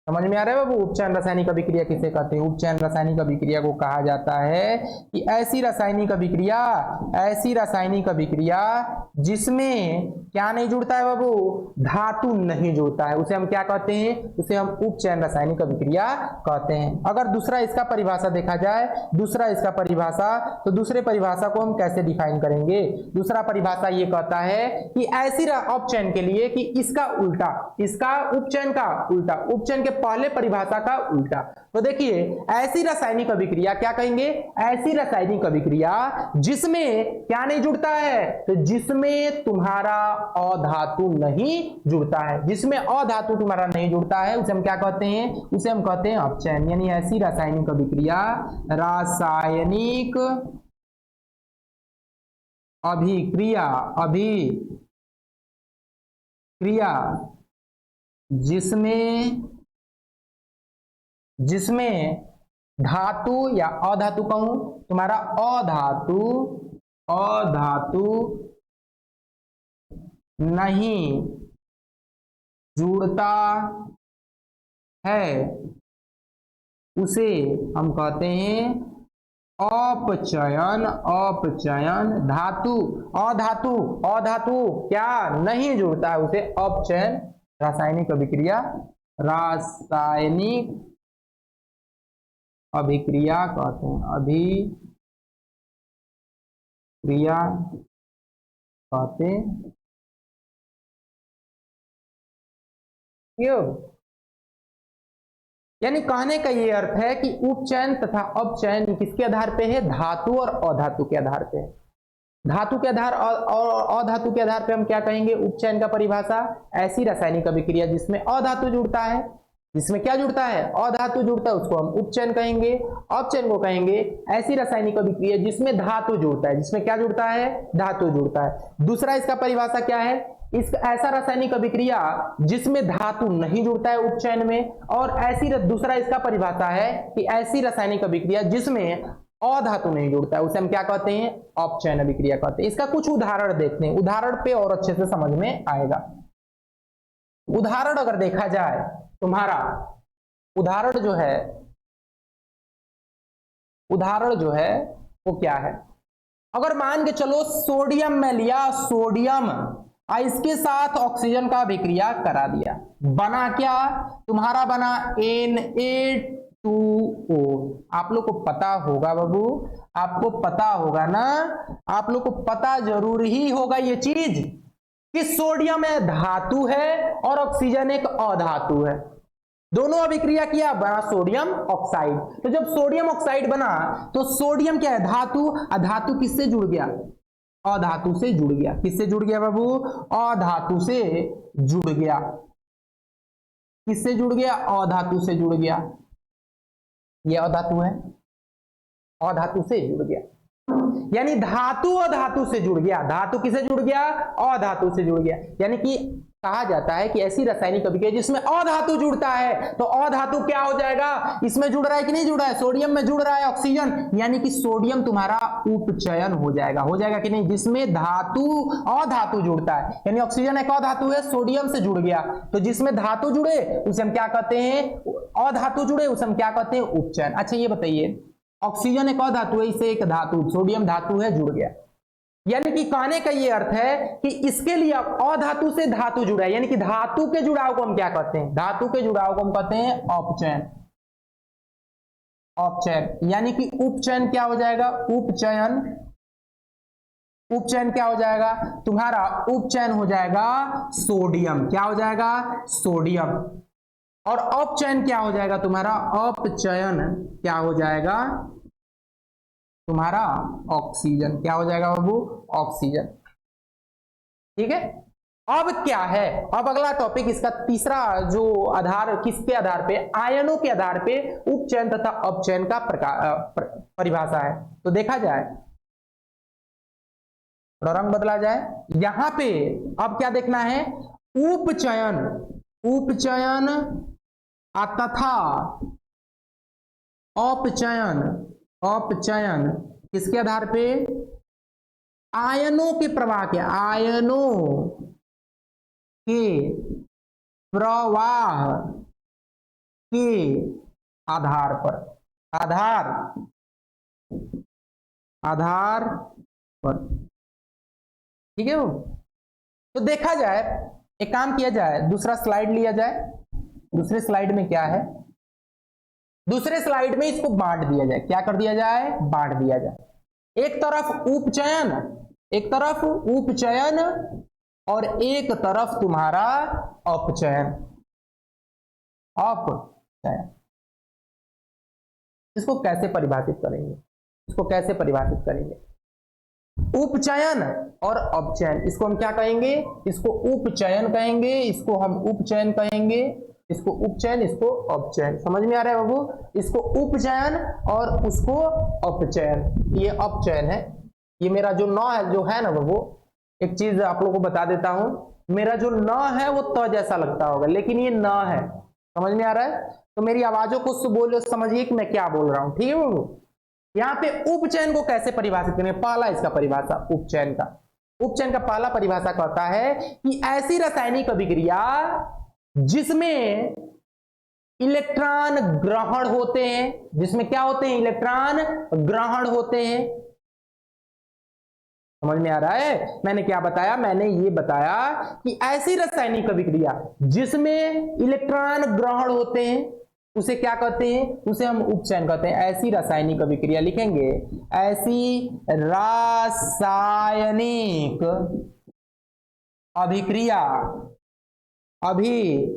समझ में आ रहा है बाबू? उपचयन रासायनिक अभिक्रिया किसे कहते हैं? उपचयन रासायनिक अभिक्रिया को कहा जाता है कि ऐसी रासायनिक अभिक्रिया जिसमें क्या नहीं जुड़ता है बाबू? धातु नहीं जुड़ता है, उसे हम क्या कहते हैं? उसे हम उपचयन रासायनिक अभिक्रिया कहते हैं। अगर दूसरा इसका परिभाषा देखा जाए, तो दूसरे परिभाषा को हम कैसे डिफाइन करेंगे? दूसरा परिभाषा ये कहता है कि ऐसी अपचयन के लिए कि इसका उल्टा, उपचयन का उल्टा, उपचयन के पहले परिभाषा का उल्टा। तो देखिए, ऐसी रासायनिक अभिक्रिया क्या कहेंगे? ऐसी रासायनिक अभिक्रिया जिसमें क्या नहीं जुड़ता है? तो जिसमें तुम्हारा अधातु नहीं जुड़ता है। जिसमें अधातु तुम्हारा नहीं जुड़ता है उसे हम क्या कहते हैं? उसे हम कहते हैं अपचयन। यानी ऐसी रासायनिक अभिक्रिया जिसमें धातु या अधातु कहूं, तुम्हारा अधातु नहीं जुड़ता है उसे हम कहते हैं अपचयन। अधातु क्या नहीं जुड़ता है उसे अपचयन। रासायनिक अभिक्रिया कहते हैं, अभिक्रिया कहते क्यों। यानी कहने का ये अर्थ है कि उपचयन तथा अपचयन किसके आधार पे है, धातु और अधातु के आधार पे है। धातु के आधार और अधातु के आधार पे हम क्या कहेंगे, उपचयन का परिभाषा ऐसी रासायनिक अभिक्रिया जिसमें अधातु जुड़ता है, जिसमें क्या जुड़ता है, अधातु जुड़ता है, उसको हम उपचयन कहेंगे। अपचयन को कहेंगे ऐसी रासायनिक अभिक्रिया जिसमें धातु जुड़ता है, जिसमें क्या जुड़ता है, धातु जुड़ता है। दूसरा इसका परिभाषा क्या है, ऐसा रासायनिक अभिक्रिया जिसमें धातु नहीं जुड़ता है उपचयन में, और दूसरा इसका परिभाषा है कि ऐसी रासायनिक अभिक्रिया जिसमें अधातु नहीं जुड़ता है उसे हम क्या कहते हैं, अपचयन अभिक्रिया कहते हैं। इसका कुछ उदाहरण देखते हैं, उदाहरण पे और अच्छे से समझ में आएगा। उदाहरण अगर देखा जाए, तुम्हारा उदाहरण जो है वो क्या है, अगर मान के चलो सोडियम में लिया, सोडियम इसके साथ ऑक्सीजन का अभिक्रिया करा दिया, बना क्या, तुम्हारा बना Na2O। आप लोग को पता होगा बाबू, आपको पता होगा ना, आप लोग को पता जरूर ही होगा ये चीज कि सोडियम एक धातु है और ऑक्सीजन एक अधातु है। दोनों अभिक्रिया किया, बना सोडियम ऑक्साइड। तो जब सोडियम ऑक्साइड बना तो सोडियम क्या है, धातु। धातु किससे जुड़ गया, अधातु से जुड़ गया। किससे जुड़ गया बाबू, अधातु से जुड़ गया। किससे जुड़ गया, अधातु से जुड़ गया। यह अधातु है, अधातु से जुड़ गया, यानी धातु अधातु से जुड़ गया। धातु किससे जुड़ गया, अधातु से जुड़ गया। यानी कि कहा जाता है कि ऐसी रासायनिक अभिक्रिया जिसमें अधातु जुड़ता है, तो अधातु क्या हो जाएगा, इसमें जुड़ रहा है कि नहीं जुड़ रहा है, सोडियम में जुड़ रहा है ऑक्सीजन, यानी कि सोडियम तुम्हारा उपचयन हो जाएगा कि नहीं, जिसमें धातु अधातु जुड़ता है। यानी ऑक्सीजन एक अधातु है, सोडियम से जुड़ गया, तो जिसमें धातु जुड़े उसे हम क्या कहते हैं, अधातु जुड़े उसे हम क्या कहते हैं, उपचयन। अच्छा ये बताइए, ऑक्सीजन एक अधातु है, इसे एक धातु, सोडियम धातु है, जुड़ गया। यानी कि कहने का ये अर्थ है कि इसके लिए अधातु से धातु जुड़ा है, यानी कि धातु के जुड़ाव को हम क्या कहते हैं, धातु के जुड़ाव को हम कहते हैं अपचयन। यानी कि उपचयन क्या हो जाएगा, उपचयन क्या हो जाएगा, तुम्हारा उपचयन हो जाएगा सोडियम। क्या हो जाएगा, सोडियम। और अपचयन क्या हो जाएगा, तुम्हारा अपचयन क्या हो जाएगा, तुम्हारा ऑक्सीजन। क्या हो जाएगा बाबू, ऑक्सीजन। ठीक है। अब क्या है, अब अगला टॉपिक इसका तीसरा जो आधार, किसके आधार पे, आयनों के आधार पे उपचयन तथा अपचयन का परिभाषा है। तो देखा जाए, रंग बदला जाए यहां पे। अब क्या देखना है, उपचयन तथा अपचयन किसके आधार पे, आयनों के प्रवाह के, आयनों के प्रवाह के आधार पर, आधार पर। ठीक है। तो देखा जाए, एक काम किया जाए, दूसरा स्लाइड लिया जाए। दूसरे स्लाइड में क्या है, दूसरे स्लाइड में इसको बांट दिया जाए। क्या कर दिया जाए, बांट दिया जाए। एक तरफ उपचयन और एक तरफ तुम्हारा अपचयन। इसको कैसे परिभाषित करेंगे, उपचयन और अपचयन, इसको हम क्या कहेंगे, इसको उपचयन कहेंगे, इसको हम उपचयन कहेंगे, इसको उपचयन, इसको अपचयन। समझ में आ रहा है बाबू, इसको उपचयन और उसको अपचयन। ये अपचयन है। ये मेरा जो न है, जो है ना बाबू, एक चीज आप लोगों को बता देता हूं, मेरा जो न है वो त जैसा लगता होगा, लेकिन ये न है। समझ में आ रहा है? तो मेरी आवाजों को बोलो, समझिए कि मैं क्या बोल रहा हूं, ठीक है बाबू। यहां पे उपचयन को कैसे परिभाषित करेंगे, पहला इसका परिभाषा उपचयन का। उपचयन का पहला परिभाषा कहता है कि ऐसी रासायनिक अभिक्रिया जिसमें इलेक्ट्रॉन ग्रहण होते हैं, जिसमें क्या होते हैं, इलेक्ट्रॉन ग्रहण होते हैं। समझ में आ रहा है? मैंने क्या बताया, मैंने ये बताया कि ऐसी रासायनिक अभिक्रिया जिसमें इलेक्ट्रॉन ग्रहण होते हैं उसे क्या कहते हैं, उसे हम उपचयन कहते हैं। ऐसी रासायनिक अभिक्रिया लिखेंगे, ऐसी रासायनिक अभिक्रिया, अभिक्रिया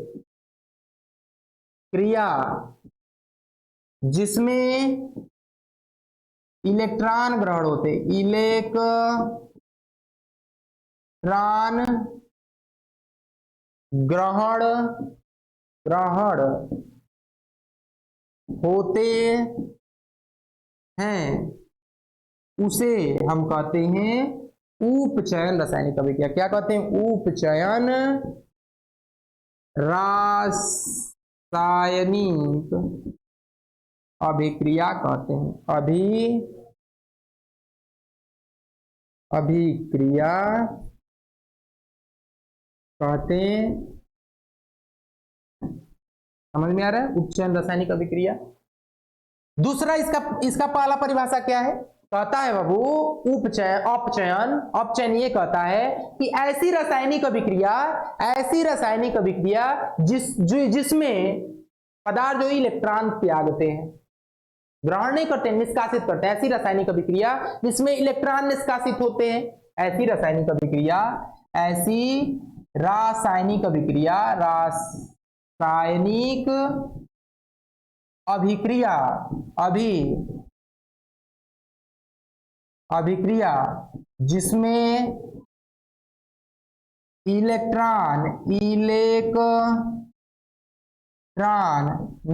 जिसमें इलेक्ट्रॉन ग्रहण होते, इलेक्ट्रॉन ग्रहण होते हैं उसे हम कहते हैं उपचयन रासायनिक अभिक्रिया। क्या कहते हैं, उपचयन रासायनिक अभिक्रिया कहते हैं। अभिक्रिया कहते हैं। समझ में आ रहा है? उपचयन रासायनिक अभिक्रिया। दूसरा इसका पहला परिभाषा क्या है, कहता है बाबू अपचयन ये कहता है कि ऐसी रासायनिक अभिक्रिया जिसमें पदार्थ जो इलेक्ट्रॉन त्यागते हैं, ग्रहण नहीं करते, निष्कासित करते हैं। ऐसी रासायनिक अभिक्रिया जिसमें इलेक्ट्रॉन निष्कासित होते हैं, ऐसी रासायनिक अभिक्रिया अभिक्रिया जिसमें इलेक्ट्रॉन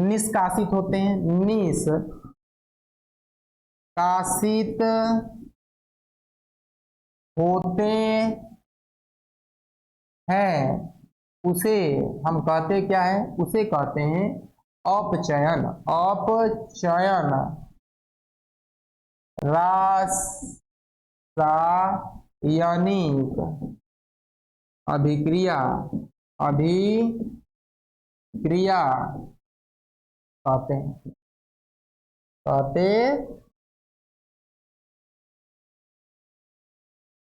निष्कासित होते हैं, निष्कासित होते हैं, उसे हम कहते क्या है, उसे कहते हैं अपचयन रासायनिक अभिक्रिया कहते हैं।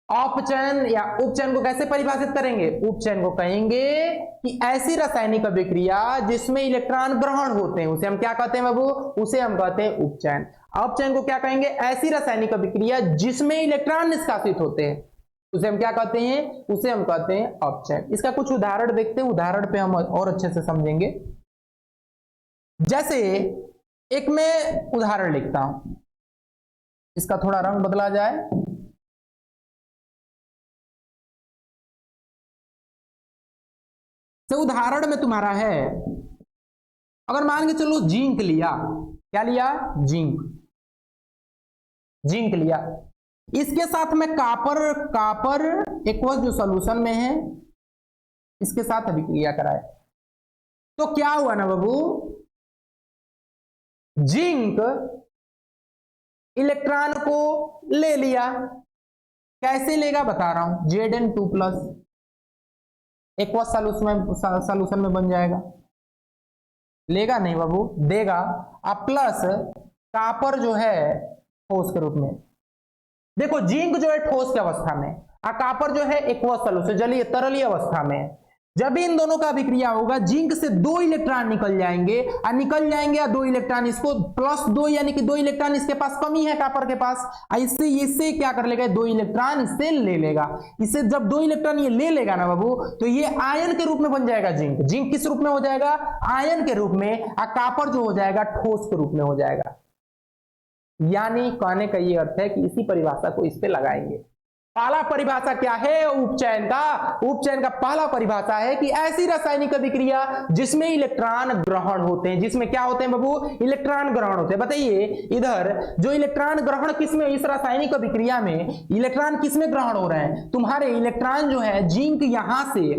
अपचयन या उपचयन को कैसे परिभाषित करेंगे, उपचयन को कहेंगे कि ऐसी रासायनिक अभिक्रिया जिसमें इलेक्ट्रॉन ग्रहण होते हैं उसे हम क्या कहते हैं बाबू, उसे हम कहते हैं उपचयन। अपचयन को क्या कहेंगे, ऐसी रासायनिक अभिक्रिया जिसमें इलेक्ट्रॉन निष्कासित होते हैं उसे हम क्या कहते हैं, उसे हम कहते हैं अपचयन। इसका कुछ उदाहरण देखते हैं, उदाहरण पे हम और अच्छे से समझेंगे। जैसे एक मैं उदाहरण लिखता हूं, इसका थोड़ा रंग बदला जाए। तो उदाहरण में तुम्हारा है, अगर मान के चलो जिंक लिया, क्या लिया, जिंक लिया, इसके साथ में कापर एक्वस जो सॉल्यूशन में है इसके साथ अभिक्रिया कराए, तो क्या हुआ ना बाबू, जिंक इलेक्ट्रॉन को ले लिया। कैसे लेगा बता रहा हूं, Zn2+ एक्वस सॉल्यूशन में बन जाएगा, लेगा नहीं बाबू, देगा। अब प्लस कापर जो है ठोस के रूप में, देखो जिंक जो है ठोस की अवस्था में और कापर जो है एक्वस सॉल्यूशन जलीय तरलीय अवस्था में। जब इन दोनों का अभिक्रिया होगा, जिंक से 2 इलेक्ट्रॉन निकल जाएंगे और 2 इलेक्ट्रॉन इसको +2 यानी कि 2 इलेक्ट्रॉन इसके पास कमी है कापर के पास, इससे क्या कर लेगा, 2 इलेक्ट्रॉन इससे ले लेगा। इससे जब 2 इलेक्ट्रॉन ये ले लेगा ना बाबू, तो ये आयन के रूप में बन जाएगा। जिंक किस रूप में हो जाएगा, आयन के रूप में, और कापर जो हो जाएगा ठोस के रूप में हो जाएगा। यानी कहने का ये अर्थ है कि इसी परिभाषा को इस पे लगाएंगे। पहला परिभाषा क्या है उपचयन का पहला परिभाषा है कि ऐसी रासायनिक अभिक्रिया जिसमें इलेक्ट्रॉन ग्रहण होते हैं, जिसमें क्या होते हैं बाबू, इलेक्ट्रॉन ग्रहण होते हैं। बताइए इधर जो इलेक्ट्रॉन ग्रहण किसमें, इस रासायनिक अभिक्रिया में इलेक्ट्रॉन किसमें ग्रहण हो रहे हैं, तुम्हारे इलेक्ट्रॉन जो है जिंक यहां से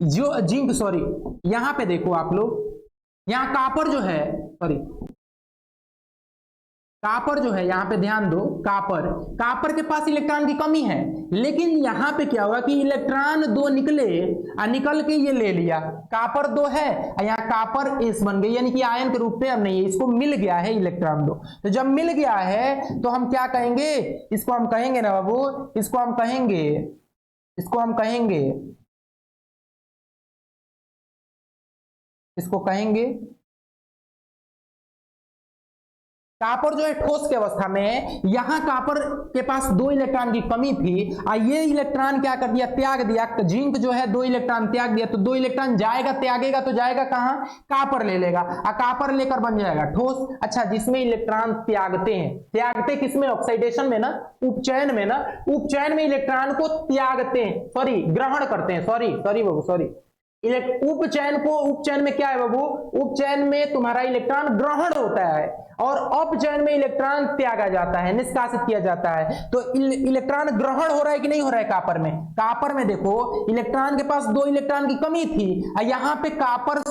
जो जिंक, सॉरी यहां पे देखो आप लोग, यहां कापर जो है, सॉरी कापर जो है, यहां पे ध्यान दो, कापर कापर के पास इलेक्ट्रॉन की कमी है, लेकिन यहां पे क्या हुआ कि इलेक्ट्रॉन दो निकले और निकल के ये ले लिया, कापर दो है और यहाँ कापर एस बन गई, यानी कि आयन के रूप में अब नहीं है, इसको मिल गया है इलेक्ट्रॉन दो। तो जब मिल गया है तो हम क्या कहेंगे, इसको हम कहेंगे ना बाबू, इसको हम कहेंगे, इसको हम कहेंगे, इसको कहेंगे कापर जो है ठोस की अवस्था में है, यहां कापर के पास दो इलेक्ट्रॉन की कमी थी और ये इलेक्ट्रॉन क्या कर दिया, त्याग दिया, जिंक जो है दो इलेक्ट्रॉन त्याग दिया, तो दो इलेक्ट्रॉन जाएगा, त्यागेगा तो जाएगा कहां, कापर ले लेगा और कापर लेकर बन जाएगा ठोस। अच्छा, जिसमें इलेक्ट्रॉन त्यागते हैं, त्यागते किसमें, ऑक्सीडेशन में ना, उपचयन में ना, उपचयन में इलेक्ट्रॉन को त्यागते हैं, सॉरी ग्रहण करते हैं, सॉरी सॉरी बाबू सॉरी, उपचयन को, उपचयन में क्या है बाबू, उपचयन में तुम्हारा इलेक्ट्रॉन ग्रहण होता है और अपचयन में इलेक्ट्रॉन त्यागा जाता है, निष्कासित किया जाता है। तो इलेक्ट्रॉन ग्रहण हो रहा है कि नहीं हो रहा है कापर में, कापर में देखो इलेक्ट्रॉन के पास दो इलेक्ट्रॉन की कमी थी और यहां पे कापर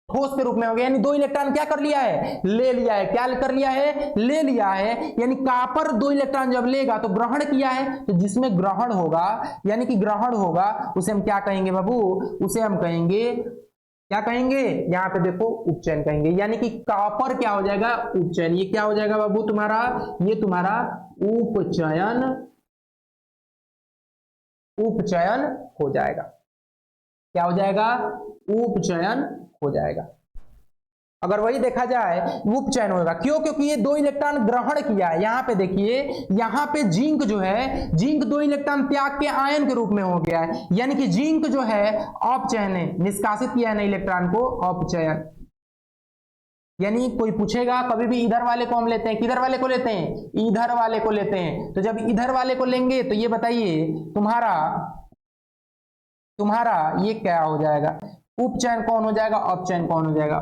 ठोस के रूप में हो गया, यानी दो इलेक्ट्रॉन क्या कर लिया है, ले लिया है, क्या कर लिया है, ले लिया है, यानी कापर दो इलेक्ट्रॉन जब लेगा तो ग्रहण किया है, तो जिसमें ग्रहण होगा यानी कि ग्रहण होगा उसे हम क्या कहेंगे बाबू, उसे हम कहेंगे, क्या कहेंगे, यहां पे देखो उपचयन कहेंगे, यानी कि कॉपर क्या हो जाएगा, उपचयन, ये क्या हो जाएगा बाबू तुम्हारा, ये तुम्हारा उपचयन, उपचयन हो जाएगा, क्या हो जाएगा, उपचयन हो जाएगा। अगर वही देखा जाए उपचयन होगा, क्यों, क्योंकि ये दो इलेक्ट्रॉन ग्रहण किया है, यहां पे देखिए, यहां पे जिंक जो है, जिंक दो इलेक्ट्रॉन त्याग के आयन के रूप में हो गया है, यानी कि जिंक जो है अपचयन है, निष्कासित किया है ना इलेक्ट्रॉन को, अपचयन। यानी कोई पूछेगा कभी भी इधर वाले को हम लेते हैं, किधर वाले को लेते हैं, इधर वाले को लेते हैं, तो जब इधर वाले को लेंगे तो ये बताइए तुम्हारा, तुम्हारा ये क्या हो जाएगा, उपचयन कौन हो जाएगा, अपचयन कौन हो जाएगा,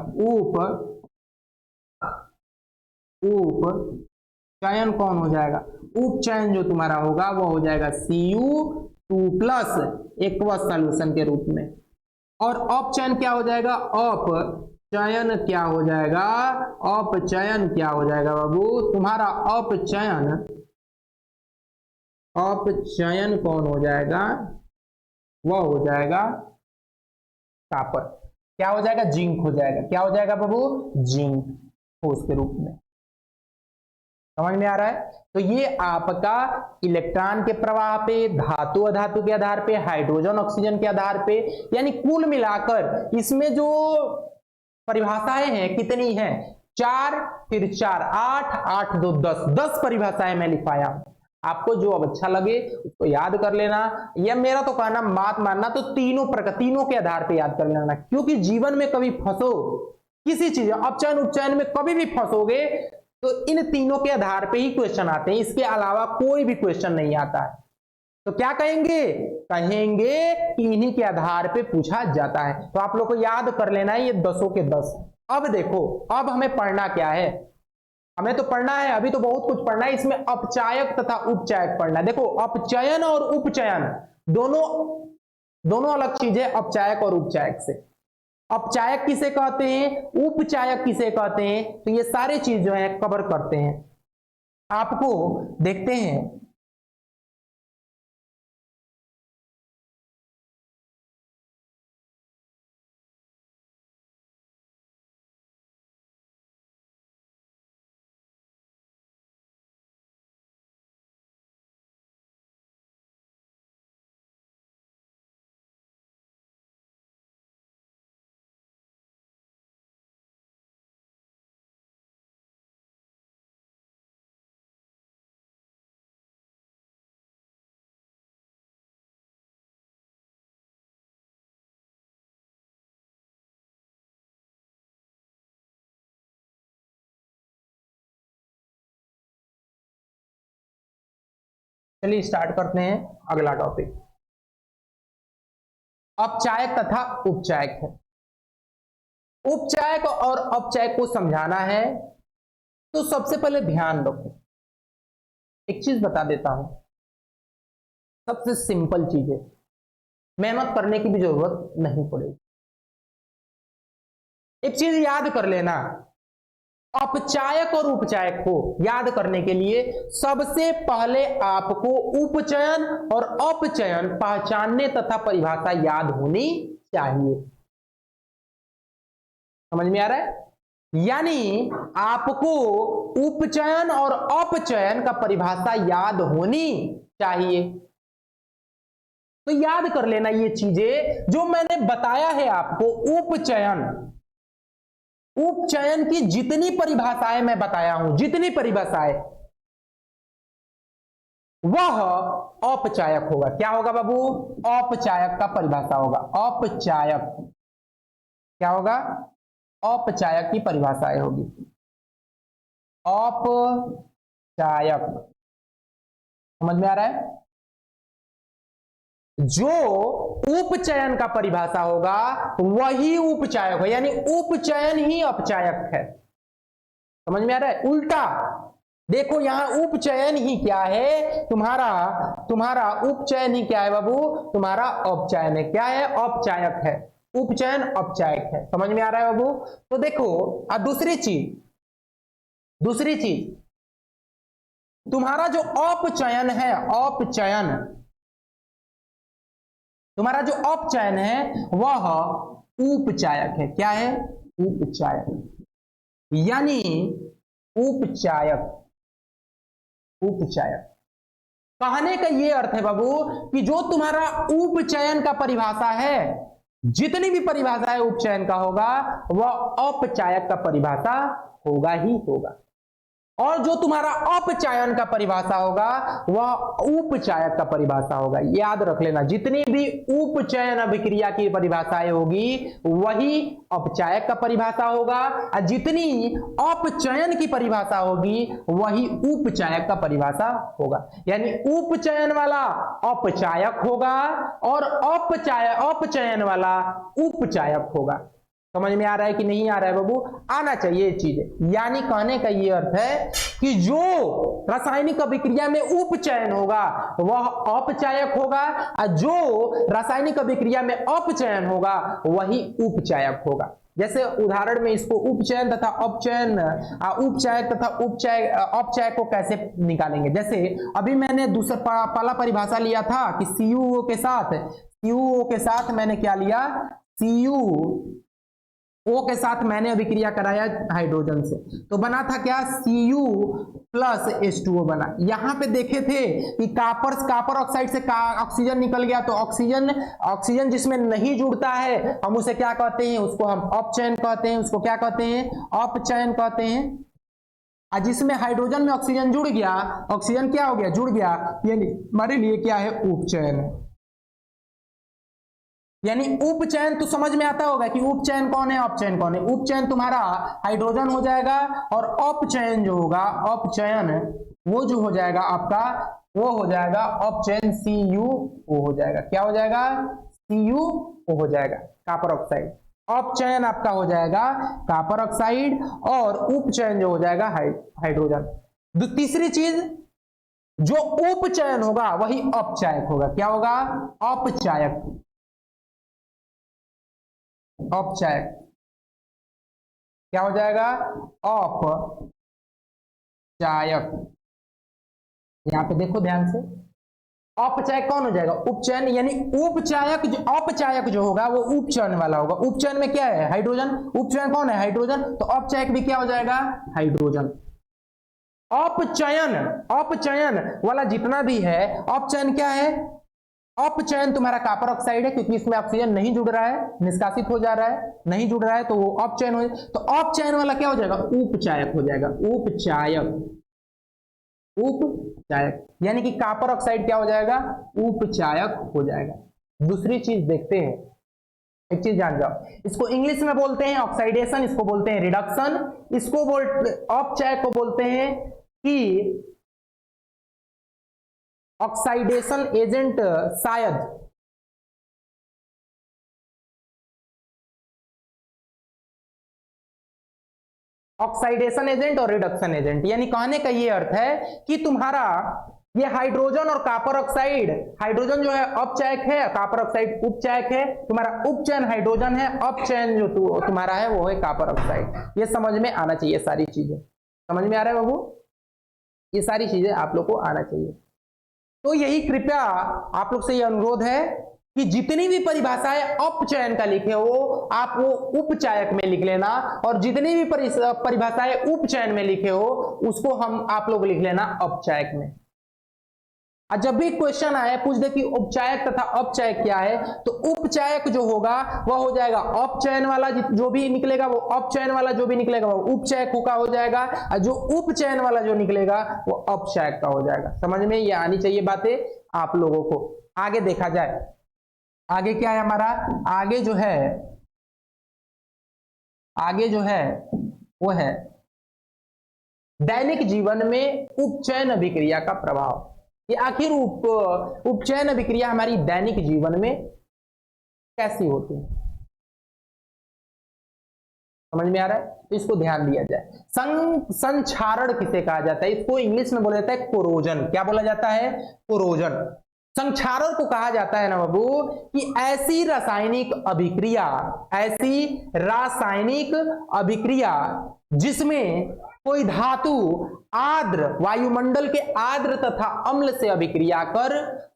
उपचयन कौन हो जाएगा, उपचयन जो तुम्हारा होगा वो हो जाएगा Cu2+ एक्वस सॉल्यूशन के रूप में, और अपचयन क्या हो जाएगा, अपचयन क्या हो जाएगा, अपचयन क्या हो जाएगा बाबू तुम्हारा, अपचयन, अपचयन कौन हो जाएगा, वह हो जाएगा कापर, क्या हो जाएगा, जिंक हो जाएगा, क्या हो जाएगा बाबू, जिंक ठोस के रूप में। समझ में आ रहा है, तो ये आपका इलेक्ट्रॉन के प्रवाह पे, धातु अधातु के आधार पे, हाइड्रोजन ऑक्सीजन के आधार पे, यानी कुल मिलाकर इसमें जो परिभाषाएं हैं कितनी हैं, 4 फिर 4 8 8 2 10 10 परिभाषाएं मैं लिखवाया हूं, आपको जो अब अच्छा लगे उसको याद कर लेना, या मेरा तो कहना बात मानना तो तीनों प्रकार, तीनों के आधार पे याद कर लेना, क्योंकि जीवन में कभी फंसो किसी चीज अपचयन उपचयन में कभी भी फंसोगे तो इन तीनों के आधार पे ही क्वेश्चन आते हैं, इसके अलावा कोई भी क्वेश्चन नहीं आता है। तो क्या कहेंगे, कहेंगे कि इन्हीं के आधार पे पूछा जाता है, तो आप लोग को याद कर लेना है ये 10 के 10। अब देखो, अब हमें पढ़ना क्या है, हमें तो पढ़ना है, अभी तो बहुत कुछ पढ़ना है, इसमें अपचायक तथा उपचायक पढ़ना है। देखो अपचयन और उपचयन दोनों दोनों अलग चीज है, अपचायक और उपचायक से। अपचायक किसे कहते हैं, उपचायक किसे कहते हैं, तो ये सारी चीज जो है कवर करते हैं, आपको देखते हैं। चलिए स्टार्ट करते हैं अगला टॉपिक, अपचायक तथा उपचायक है। उपचायक और अपचायक को समझाना है तो सबसे पहले ध्यान रखो, एक चीज बता देता हूं, सबसे सिंपल चीज है, मेहनत करने की भी जरूरत नहीं पड़ेगी। एक चीज याद कर लेना, अपचायक और उपचायक को याद करने के लिए सबसे पहले आपको उपचयन और अपचयन पहचानने तथा परिभाषा याद होनी चाहिए। समझ में आ रहा है? यानी आपको उपचयन और अपचयन का परिभाषा याद होनी चाहिए। तो याद कर लेना ये चीजें जो मैंने बताया है आपको। उपचयन की जितनी परिभाषाएं मैं बताया हूं, जितनी परिभाषाएं, वह औपचायक होगा। क्या होगा बाबू? औपचायक का परिभाषा होगा। औपचायक क्या होगा? औपचायक की परिभाषाएं होगी। औपचायक समझ में आ रहा है? जो उपचयन का परिभाषा होगा वही उपचायक है, यानी उपचयन ही औपचायक है। समझ में आ रहा है? उल्टा देखो, यहां उपचयन ही क्या है? तुम्हारा उपचयन ही क्या है बाबू? तुम्हारा औपचयन है। क्या है? औपचायक है। उपचयन औपचायक है। समझ में आ रहा है बाबू? तो देखो, अब दूसरी चीज तुम्हारा जो औपचयन है, तुम्हारा जो औपचयन है वह उपचायक है। क्या है? उपचायक। यानी उपचायक कहने का ये अर्थ है बाबू कि जो तुम्हारा उपचयन का परिभाषा है, जितनी भी परिभाषा है उपचयन का होगा, वह औपचायक का परिभाषा होगा ही होगा। और जो तुम्हारा अपचयन का परिभाषा होगा वह उपचायक का परिभाषा होगा। याद रख लेना, जितनी भी उपचयन अभिक्रिया की परिभाषाएं होगी वही अपचायक का परिभाषा होगा, और जितनी अपचयन की परिभाषा होगी वही उपचायक का परिभाषा होगा। यानी उपचयन वाला अपचायक होगा और अपचयन वाला उपचायक होगा। समझ में आ रहा है कि नहीं आ रहा है बाबू? आना चाहिए ये चीजें। यानी कहने का ये अर्थ है कि जो रासायनिक अभिक्रिया में उपचयन होगा वह औपचायक होगा, और जो रासायनिक अभिक्रिया में अपचयन होगा वही उपचायक होगा। जैसे उदाहरण में इसको उपचयन तथा अपचयन, उपचायक तथा औपचायक को कैसे निकालेंगे? जैसे अभी मैंने दूसरा पहला परिभाषा लिया था कि CuO के साथ मैंने क्या लिया? CuO के साथ मैंने अभिक्रिया कराया हाइड्रोजन से, तो बना था क्या? Cu प्लस H2O बना। यहां पे देखे थे कि कॉपर ऑक्साइड से ऑक्सीजन निकल गया, तो ऑक्सीजन जिसमें नहीं जुड़ता है हम उसे क्या कहते हैं? उसको हम अपचयन कहते हैं। उसको क्या कहते हैं? अपचयन कहते हैं। और जिसमें हाइड्रोजन में ऑक्सीजन जुड़ गया, ऑक्सीजन क्या हो गया? जुड़ गया, यानी हमारे लिए क्या है? उपचयन है। यानी उपचयन तो समझ में आता होगा कि उपचयन कौन है, अपचयन कौन है। उपचयन तुम्हारा हाइड्रोजन हो जाएगा, और अपचयन जो होगा, अपचयन वो जो हो जाएगा आपका, वो हो जाएगा अपचयन CuO हो जाएगा। क्या हो जाएगा? CuO हो जाएगा, कॉपर ऑक्साइड। अपचयन आपका हो जाएगा कॉपर ऑक्साइड, और उपचयन जो हो जाएगा हाइड्रोजन। तीसरी चीज, जो उपचयन होगा वही औपचायक होगा। क्या होगा? औपचायक। क्या हो जाएगा? औपचायक। यहां पे देखो ध्यान से, औपचायक कौन हो जाएगा? उपचयन। यानी औपचायक जो होगा वो उपचयन वाला होगा। उपचयन में क्या है? हाइड्रोजन। उपचयन कौन है? हाइड्रोजन। तो औपचायक भी क्या हो जाएगा? हाइड्रोजन। औपचयन वाला जितना भी है, औपचयन क्या है? अपचयन तुम्हारा कॉपर ऑक्साइड है, क्योंकि इसमें ऑक्सीजन नहीं जुड़ रहा है, निष्कासित हो जा रहा है, नहीं जुड़ रहा है, तो वो अपचयन हो। तो अपचयन वाला क्या हो जाएगा? उपचायक हो जाएगा। उपचायक यानी कि कॉपर ऑक्साइड क्या हो जाएगा? उपचायक हो जाएगा। दूसरी चीज देखते हैं, एक चीज जान जाओ, इसको इंग्लिश में बोलते हैं ऑक्साइडेशन, इसको बोलते हैं रिडक्शन, इसको अपचायक को बोलते हैं कि ऑक्साइडेशन एजेंट। शायद ऑक्साइडेशन एजेंट और रिडक्शन एजेंट, यानी कहने का ये अर्थ है कि तुम्हारा ये हाइड्रोजन और कॉपर ऑक्साइड, हाइड्रोजन जो है अपचायक है, कॉपर ऑक्साइड उपचायक है। तुम्हारा उपचयन हाइड्रोजन है, अपचयन जो तुम्हारा है वो है कॉपर ऑक्साइड। ये समझ में आना चाहिए, सारी चीजें समझ में आ रहा है बाबू, ये सारी चीजें आप लोग को आना चाहिए। तो यही कृपया आप लोग से ये अनुरोध है कि जितनी भी परिभाषाएं अपचयन का लिखे हो आप वो उपचायक में लिख लेना, और जितनी भी परिभाषाएं उपचयन में लिखे हो उसको आप लोग लिख लेना अपचायक में। और जब भी क्वेश्चन आए पूछ दे कि उपचायक तथा अपचायक क्या है, तो उपचायक जो होगा वह हो जाएगा अपचयन वाला, जो भी निकलेगा वो अपचयन वाला, जो भी निकलेगा वो उपचायक का हो जाएगा, और जो उपचयन वाला जो निकलेगा वो अपचायक का हो जाएगा। समझ में ये आनी चाहिए बातें आप लोगों को। आगे देखा जाए, आगे क्या है हमारा, आगे जो है वो है दैनिक जीवन में उपचयन अभिक्रिया का प्रभाव। ये आखिर उपचयन अभिक्रिया हमारी दैनिक जीवन में कैसी होती है, समझ में आ रहा है? तो इसको ध्यान दिया जाए। संक्षारण किसे कहा जाता है? इसको इंग्लिश में बोला जाता है कोरोजन। क्या बोला जाता है? कोरोजन। संक्षारण को कहा जाता है ना बाबू कि ऐसी रासायनिक अभिक्रिया जिसमें कोई धातु आर्द्र वायुमंडल के आर्द्र तथा अम्ल से अभिक्रिया कर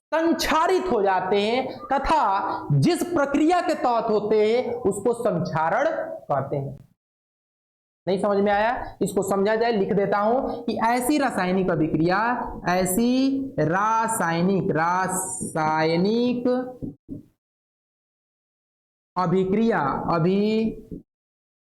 संक्षारित हो जाते हैं, तथा जिस प्रक्रिया के तहत होते हैं उसको संक्षारण कहते हैं। नहीं समझ में आया? इसको समझा जाए, लिख देता हूं कि ऐसी रासायनिक अभिक्रिया जिसमें कोई धातु वायुमंडल के आर्द्र तथा आर्द्र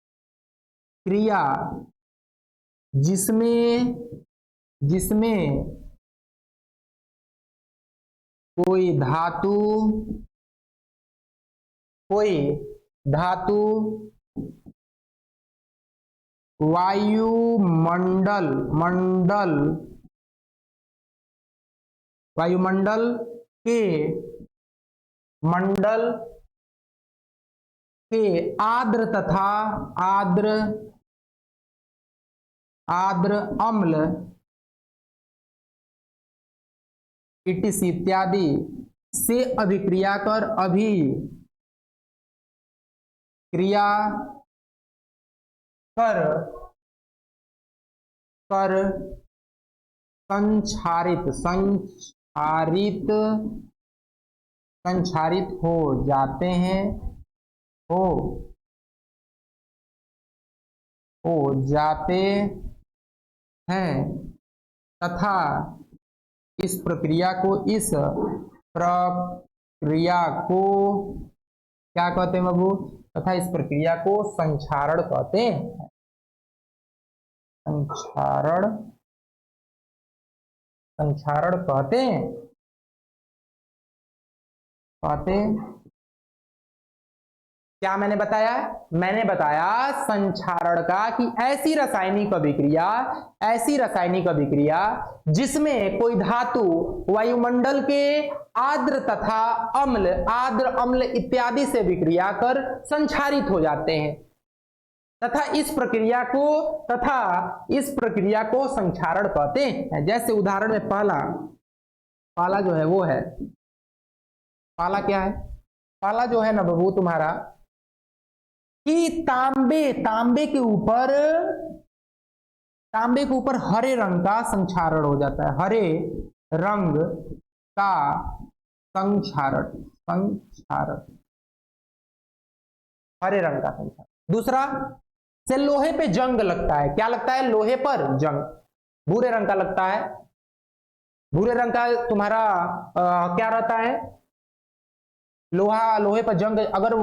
अम्ल इत्यादि से अभिक्रिया कर संक्षारित हो जाते हैं तथा इस प्रक्रिया को क्या कहते हैं बाबू? तथा इस प्रक्रिया को संक्षारण कहते हैं। संक्षारण कहते हैं। क्या मैंने बताया? मैंने बताया संक्षारण का कि ऐसी रासायनिक अभिक्रिया जिसमें कोई धातु वायुमंडल के आर्द्र तथा आर्द्र अम्ल इत्यादि से विक्रिया कर संक्षारित हो जाते हैं, तथा इस प्रक्रिया को संक्षारण कहते हैं। जैसे उदाहरण में पहला जो है वो है, पहला क्या है? पहला जो है ना बाबू तुम्हारा कि तांबे के ऊपर हरे रंग का संक्षारण हो जाता है। हरे रंग का संक्षारण, हरे रंग का संक्षारण। दूसरा से लोहे पे जंग लगता है। क्या लगता है? लोहे पर जंग, भूरे रंग का लगता है। भूरे रंग का तुम्हारा क्या रहता है? लोहे पर जंग। अगर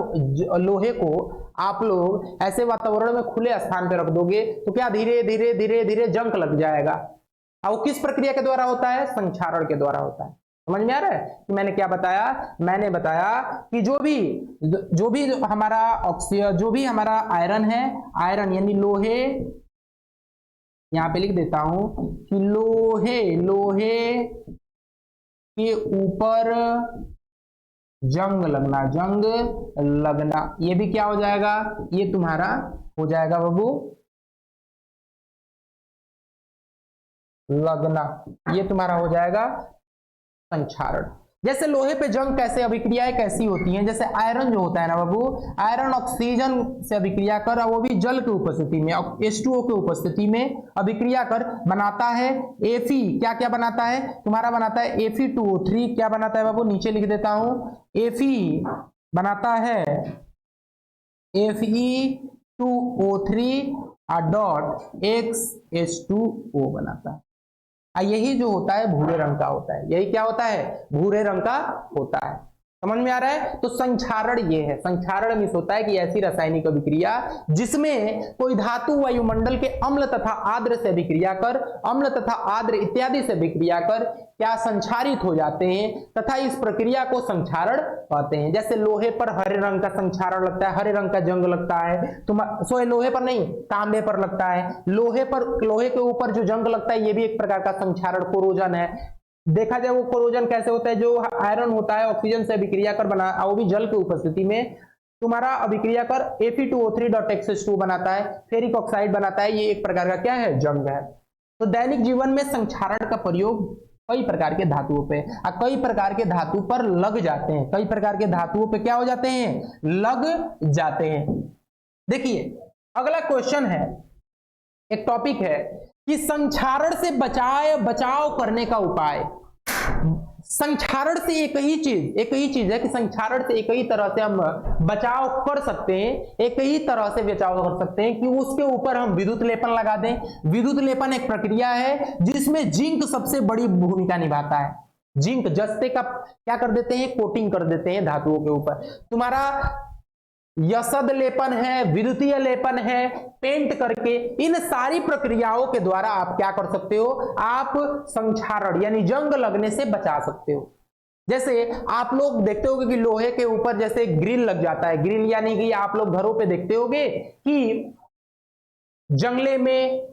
लोहे को आप लोग ऐसे वातावरण में खुले स्थान पे रख दोगे तो क्या धीरे धीरे जंग लग जाएगा। और वो किस प्रक्रिया के द्वारा होता है? संक्षारण के द्वारा होता है। समझ में आ रहा है कि मैंने क्या बताया? मैंने बताया कि जो भी हमारा ऑक्सीजन, जो भी हमारा आयरन है, आयरन यानी लोहे, यहां पे लिख देता हूं कि लोहे के ऊपर जंग लगना, ये भी क्या हो जाएगा? ये तुम्हारा हो जाएगा बाबू लगना, ये तुम्हारा हो जाएगा संक्षारण। जैसे लोहे पे जंग कैसे अभिक्रियाएं कैसी होती हैं, जैसे आयरन जो होता है ना बाबू, आयरन ऑक्सीजन से अभिक्रिया कर, वो भी जल की उपस्थिति में, H2O की उपस्थिति में अभिक्रिया कर बनाता है Fe। क्या क्या बनाता है तुम्हारा, बनाता है Fe2O3। क्या बनाता है बाबू, नीचे लिख देता हूं, Fe बनाता है Fe2O3 डॉट XH2O बनाता है। यही जो होता है भूरे रंग का होता है, यही क्या होता है, भूरे रंग का होता है। समझ में आ रहा है। तो संक्षारण ये है, संक्षारण मीन्स होता है कि ऐसी रासायनिक अभिक्रिया जिसमें कोई धातु वायुमंडल के अम्ल तथा आद्र से अभिक्रिया कर, अम्ल तथा आद्र इत्यादि से अभिक्रिया कर क्या संक्षारित हो जाते हैं तथा इस प्रक्रिया को संक्षारण कहते हैं। जैसे लोहे पर हरे रंग का संक्षारण लगता है, हरे रंग का जंग लगता है, लोहे पर नहीं तांबे पर लगता है। लोहे के ऊपर जो जंग लगता है ये भी एक प्रकार का संक्षारण कोरोजन है। देखा जाए वो कोरोजन कैसे होता है, जो आयरन होता है ऑक्सीजन से अभिक्रिया कर बना, वो भी जल की उपस्थिति में तुम्हारा अभिक्रिया कर Fe2O3.XH2 बनाता है, फेरिक ऑक्साइड बनाता है। ये एक प्रकार का क्या है, जंग है। तो दैनिक जीवन में संक्षारण का प्रयोग कई प्रकार के धातुओं पे, कई प्रकार के धातु पर लग जाते हैं, कई प्रकार के धातुओं पे क्या हो जाते हैं, लग जाते हैं। देखिए अगला क्वेश्चन है, एक टॉपिक है कि संक्षारण से बचाव करने का उपाय। संक्षारण से एक ही चीज है कि संक्षारण से एक ही तरह से हम बचाव कर सकते हैं, एक ही तरह से बचाव कर सकते हैं कि उसके ऊपर हम विद्युत लेपन लगा दें। विद्युत लेपन एक प्रक्रिया है जिसमें जिंक सबसे बड़ी भूमिका निभाता है। जिंक जस्ते का क्या कर देते हैं, कोटिंग कर देते हैं धातुओं के ऊपर। तुम्हारा यसद लेपन है, विद्युतीय लेपन है, पेंट करके, इन सारी प्रक्रियाओं के द्वारा आप क्या कर सकते हो, आप संक्षारण यानी जंग लगने से बचा सकते हो। जैसे आप लोग देखते होगे कि लोहे के ऊपर जैसे ग्रिल लग जाता है, ग्रिल यानी कि आप लोग घरों पे देखते होगे कि जंगले में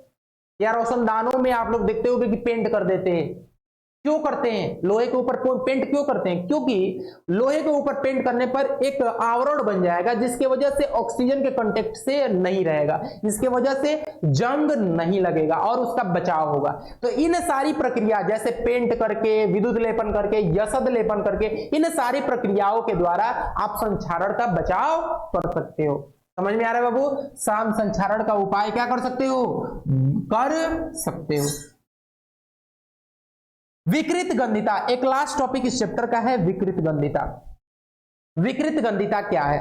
या रोशनदानों में आप लोग देखते होगे कि पेंट कर देते हैं। क्यों करते हैं, लोहे के ऊपर पेंट क्यों करते हैं, क्योंकि लोहे के ऊपर पेंट करने पर एक आवरण बन जाएगा जिसके वजह से ऑक्सीजन के कांटेक्ट से नहीं रहेगा, जिसके वजह से जंग नहीं लगेगा और उसका बचाव होगा। तो इन सारी प्रक्रिया जैसे पेंट करके, विद्युत लेपन करके, यसद लेपन करके, इन सारी प्रक्रियाओं के द्वारा आप संक्षारण का बचाव कर सकते हो। समझ में आ रहा है बाबू, संक्षारण का उपाय क्या कर सकते हो, कर सकते हो। विकृत गंधिता एक लास्ट टॉपिक इस चैप्टर का है, विकृत गंधिता। विकृत गंधिता क्या है,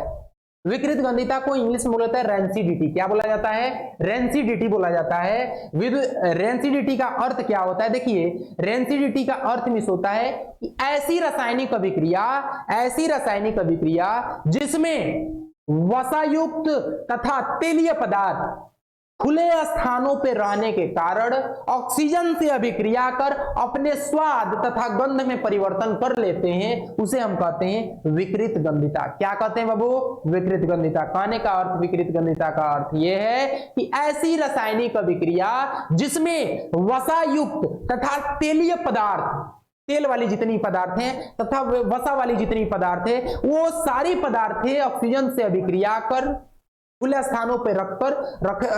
विकृत गंधिता को इंग्लिश में बोला जाता है रेंसिडिटी। क्या बोला जाता है, रेंसिडिटी बोला जाता है। रेंसिडिटी का अर्थ क्या होता है, देखिए रेंसिडिटी का अर्थ मिस होता है कि ऐसी रासायनिक अभिक्रिया जिसमें वसायुक्त तथा तेलीय पदार्थ खुले स्थानों पर रहने के कारण ऑक्सीजन से अभिक्रिया कर अपने स्वाद तथा गंध में परिवर्तन कर लेते हैं, उसे हम कहते हैं विकृत गंधिता। क्या कहते हैं बाबू, विकृत गंधिता। कहने का अर्थ, विकृत गंधिता का अर्थ यह है कि ऐसी रासायनिक अभिक्रिया जिसमें वसायुक्त तथा तेलीय पदार्थ, तेल वाली जितनी पदार्थ हैं तथा वसा वाली जितनी पदार्थ है, वो सारी पदार्थें ऑक्सीजन से अभिक्रिया कर खुले स्थानों पर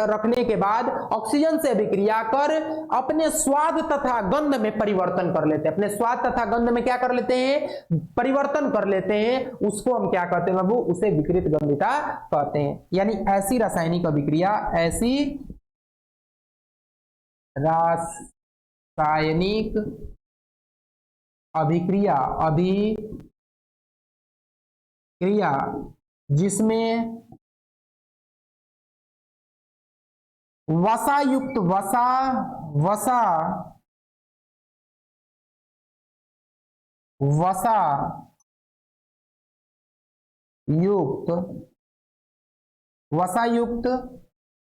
रखने के बाद ऑक्सीजन से अभिक्रिया कर अपने स्वाद तथा गंध में परिवर्तन कर लेते हैं। अपने स्वाद तथा गंध में क्या कर लेते हैं, परिवर्तन कर लेते हैं। उसको हम क्या कहते हैं बाबू, उसे विकृत गंधिता कहते हैं। यानी ऐसी रासायनिक अभिक्रिया, ऐसी रासायनिक अभिक्रिया जिसमें वसा युक्त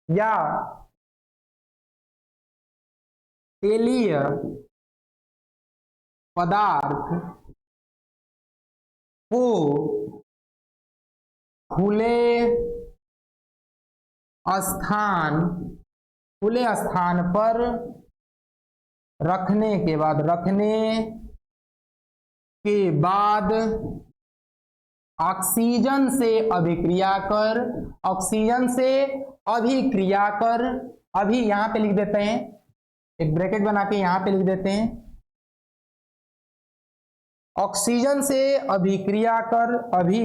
या तेलीय पदार्थ को खुले स्थान पर रखने के बाद ऑक्सीजन से अभिक्रिया कर, अभी यहां पे लिख देते हैं एक ब्रैकेट बना के यहां पे लिख देते हैं, ऑक्सीजन से अभिक्रिया कर अपने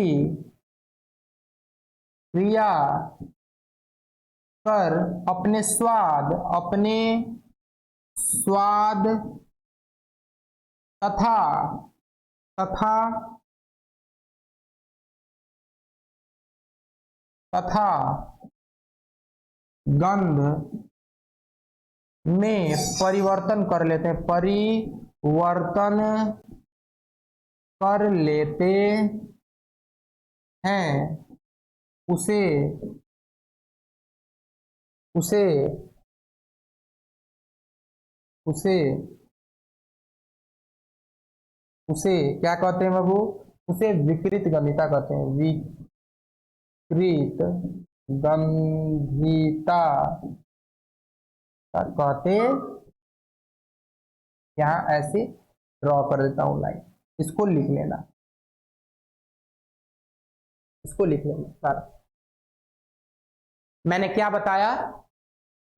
स्वाद तथा गंध में परिवर्तन कर लेते हैं, उसे क्या कहते हैं बाबू, उसे विकृत गंधिता कहते हैं, विकृत गंधिता कहते। यहां ऐसे ड्रॉ कर देता हूं लाइन, इसको लिख लेना, सारा। मैंने क्या बताया,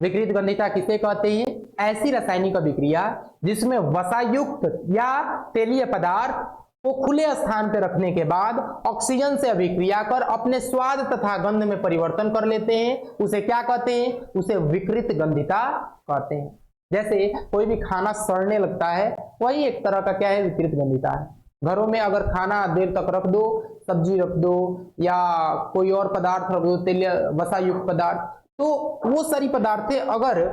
विकृत गंधिता किसे कहते हैं, ऐसी रासायनिक अभिक्रिया जिसमें वसायुक्त या तेलीय पदार्थ को खुले स्थान पर रखने के बाद ऑक्सीजन से अभिक्रिया कर अपने स्वाद तथा गंध में परिवर्तन कर लेते हैं, उसे क्या कहते हैं, उसे विकृत गंधिता कहते हैं। जैसे कोई भी खाना सड़ने लगता है, वही एक तरह का क्या है, विकृत गंधिता है। घरों में अगर खाना देर तक रख दो, सब्जी रख दो या कोई और पदार्थ रख दो, तेलीय वसायुक्त पदार्थ, तो वो सारी पदार्थें अगर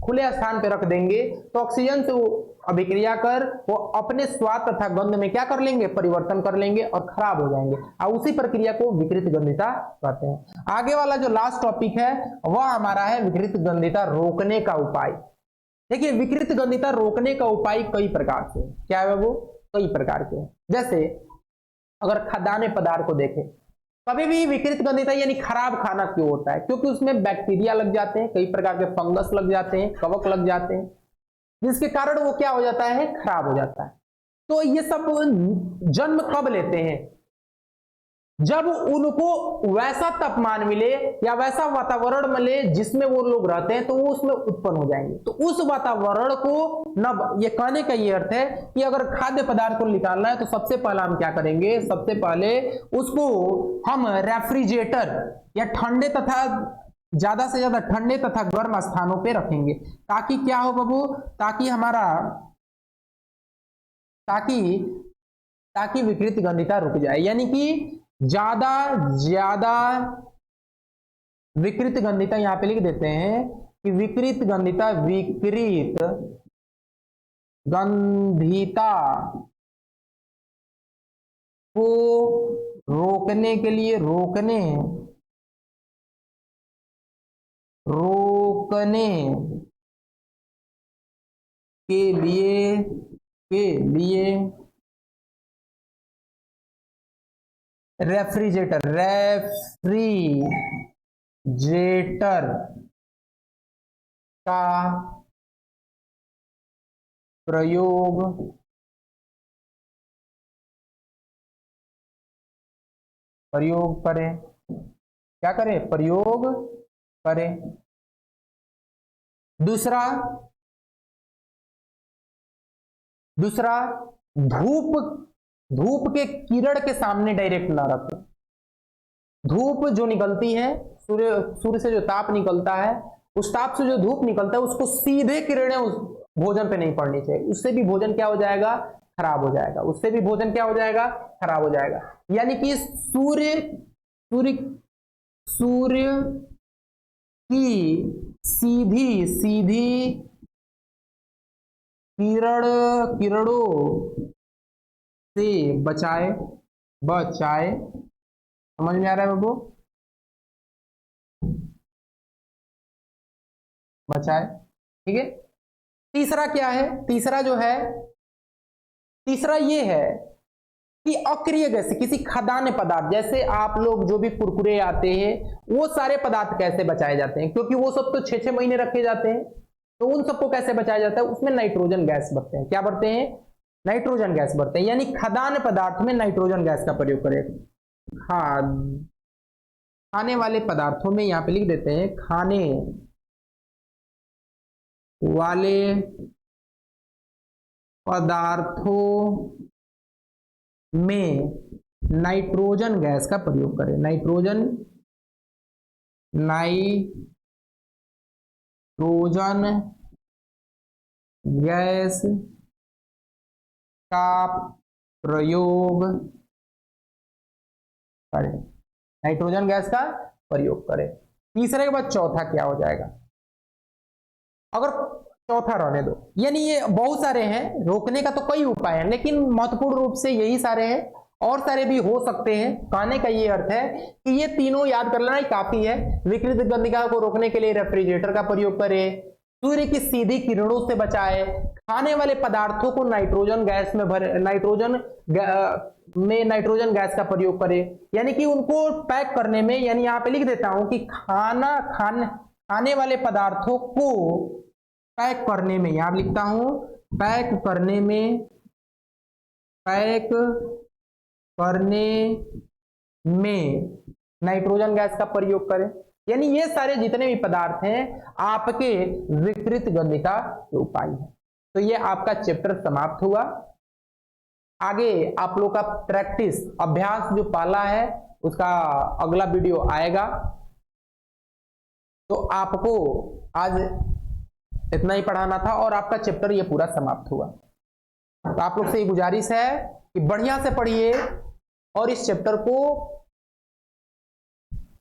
खुले स्थान पे रख देंगे तो ऑक्सीजन से वो अभिक्रिया कर वो अपने स्वाद तथा गंध में क्या कर लेंगे, परिवर्तन कर लेंगे और खराब हो जाएंगे, और उसी प्रक्रिया को विकृत गंधिता कहते हैं। आगे वाला जो लास्ट टॉपिक है वह हमारा है विकृत गंधिता रोकने का उपाय। देखिए, विकृत गंधिता रोकने का उपाय कई प्रकार से, क्या है वो, कई प्रकार के। जैसे अगर खाद्यान्न पदार्थ को देखें, कभी भी विकृत गंधिता यानी खराब खाना क्यों होता है, क्योंकि उसमें बैक्टीरिया लग जाते हैं, कई प्रकार के फंगस लग जाते हैं, कवक लग जाते हैं, जिसके कारण वो क्या हो जाता है, खराब हो जाता है। तो ये सब जन्म कब लेते हैं, जब उनको वैसा तापमान मिले या वैसा वातावरण मिले जिसमें वो लोग रहते हैं, तो वो उसमें उत्पन्न हो जाएंगे। तो उस वातावरण को न, ये कहने का ये अर्थ है कि अगर खाद्य पदार्थ को निकालना है तो सबसे पहले हम क्या करेंगे, सबसे पहले उसको हम रेफ्रिजरेटर या ठंडे तथा ज्यादा से ज्यादा ठंडे तथा गर्म स्थानों पे रखेंगे, ताकि क्या हो बाबू, ताकि विकृत गंधिता रुक जाए, यानी कि ज्यादा विकृत गंधिता, यहां पे लिख देते हैं कि विकृत गंधिता को रोकने के लिए रेफ्रिजरेटर का प्रयोग करें, क्या करें, प्रयोग करें। दूसरा धूप के किरण के सामने डायरेक्ट ना रखें। धूप जो निकलती है, सूर्य से जो ताप निकलता है, उस ताप से जो धूप निकलता है उसको सीधे किरणें उस भोजन पे नहीं पड़नी चाहिए, उससे भी भोजन क्या हो जाएगा, खराब हो जाएगा, खराब हो जाएगा। यानी कि सूर्य की सीधी किरणों से बचाए। समझ में आ रहा है बाबू, बचाए, ठीक है। तीसरा क्या है, तीसरा ये है कि अक्रिय गैस, किसी खाद्यान्न पदार्थ, जैसे आप लोग जो भी कुरकुरे आते हैं, वो सारे पदार्थ कैसे बचाए जाते हैं, क्योंकि वो सब तो 6-6 महीने रखे जाते हैं, तो उन सबको कैसे बचाया जाता है, उसमें नाइट्रोजन गैस बढ़ते हैं। क्या बढ़ते हैं, नाइट्रोजन गैस बढ़ते हैं, यानी खाद्यान्न पदार्थ में नाइट्रोजन गैस का प्रयोग करें। खाने वाले पदार्थों में यहां पे लिख देते हैं, खाने वाले पदार्थों में नाइट्रोजन गैस का प्रयोग करें। नाइट्रोजन गैस का प्रयोग करें। नाइट्रोजन गैस का प्रयोग करें। तीसरे के बाद चौथा क्या हो जाएगा? अगर चौथा रहने दो, यानी ये बहुत सारे हैं, रोकने का तो कई उपाय हैं, लेकिन महत्वपूर्ण रूप से यही सारे हैं, और सारे भी हो सकते हैं। कहने का ये अर्थ है कि ये तीनों याद कर लेना ही काफी है। विकृत गंधिका को रोकने के लिए रेफ्रिजरेटर का प्रयोग करें, सूर्य की सीधी किरणों से बचाए, खाने वाले पदार्थों को नाइट्रोजन गैस में भरे, नाइट्रोजन गैस का प्रयोग करें, यानी कि उनको पैक करने में, यानी यहां पे लिख देता हूं कि खाने वाले पदार्थों को पैक करने में, यहां लिखता हूं पैक करने में नाइट्रोजन गैस का प्रयोग करें। यानी ये सारे जितने भी पदार्थ हैं आपके विकृत गंधिका के उपाय हैं। तो ये आपका चैप्टर समाप्त हुआ। आगे आप लोग का प्रैक्टिस अभ्यास जो पहला है उसका अगला वीडियो आएगा। तो आपको आज इतना ही पढ़ाना था और आपका चैप्टर ये पूरा समाप्त हुआ। तो आप लोग से ये गुजारिश है कि बढ़िया से पढ़िए और इस चैप्टर को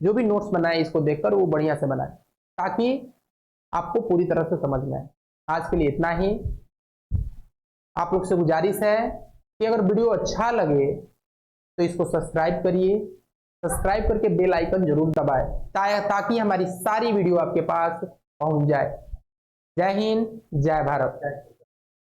जो भी नोट्स बनाए इसको देखकर वो बढ़िया से बनाए, ताकि आपको पूरी तरह से समझ में आए। आज के लिए इतना ही। आप लोग से गुजारिश है कि अगर वीडियो अच्छा लगे तो इसको सब्सक्राइब करिए, सब्सक्राइब करके बेल आइकन जरूर दबाएं ताकि हमारी सारी वीडियो आपके पास पहुंच जाए। जय हिंद, जय भारत।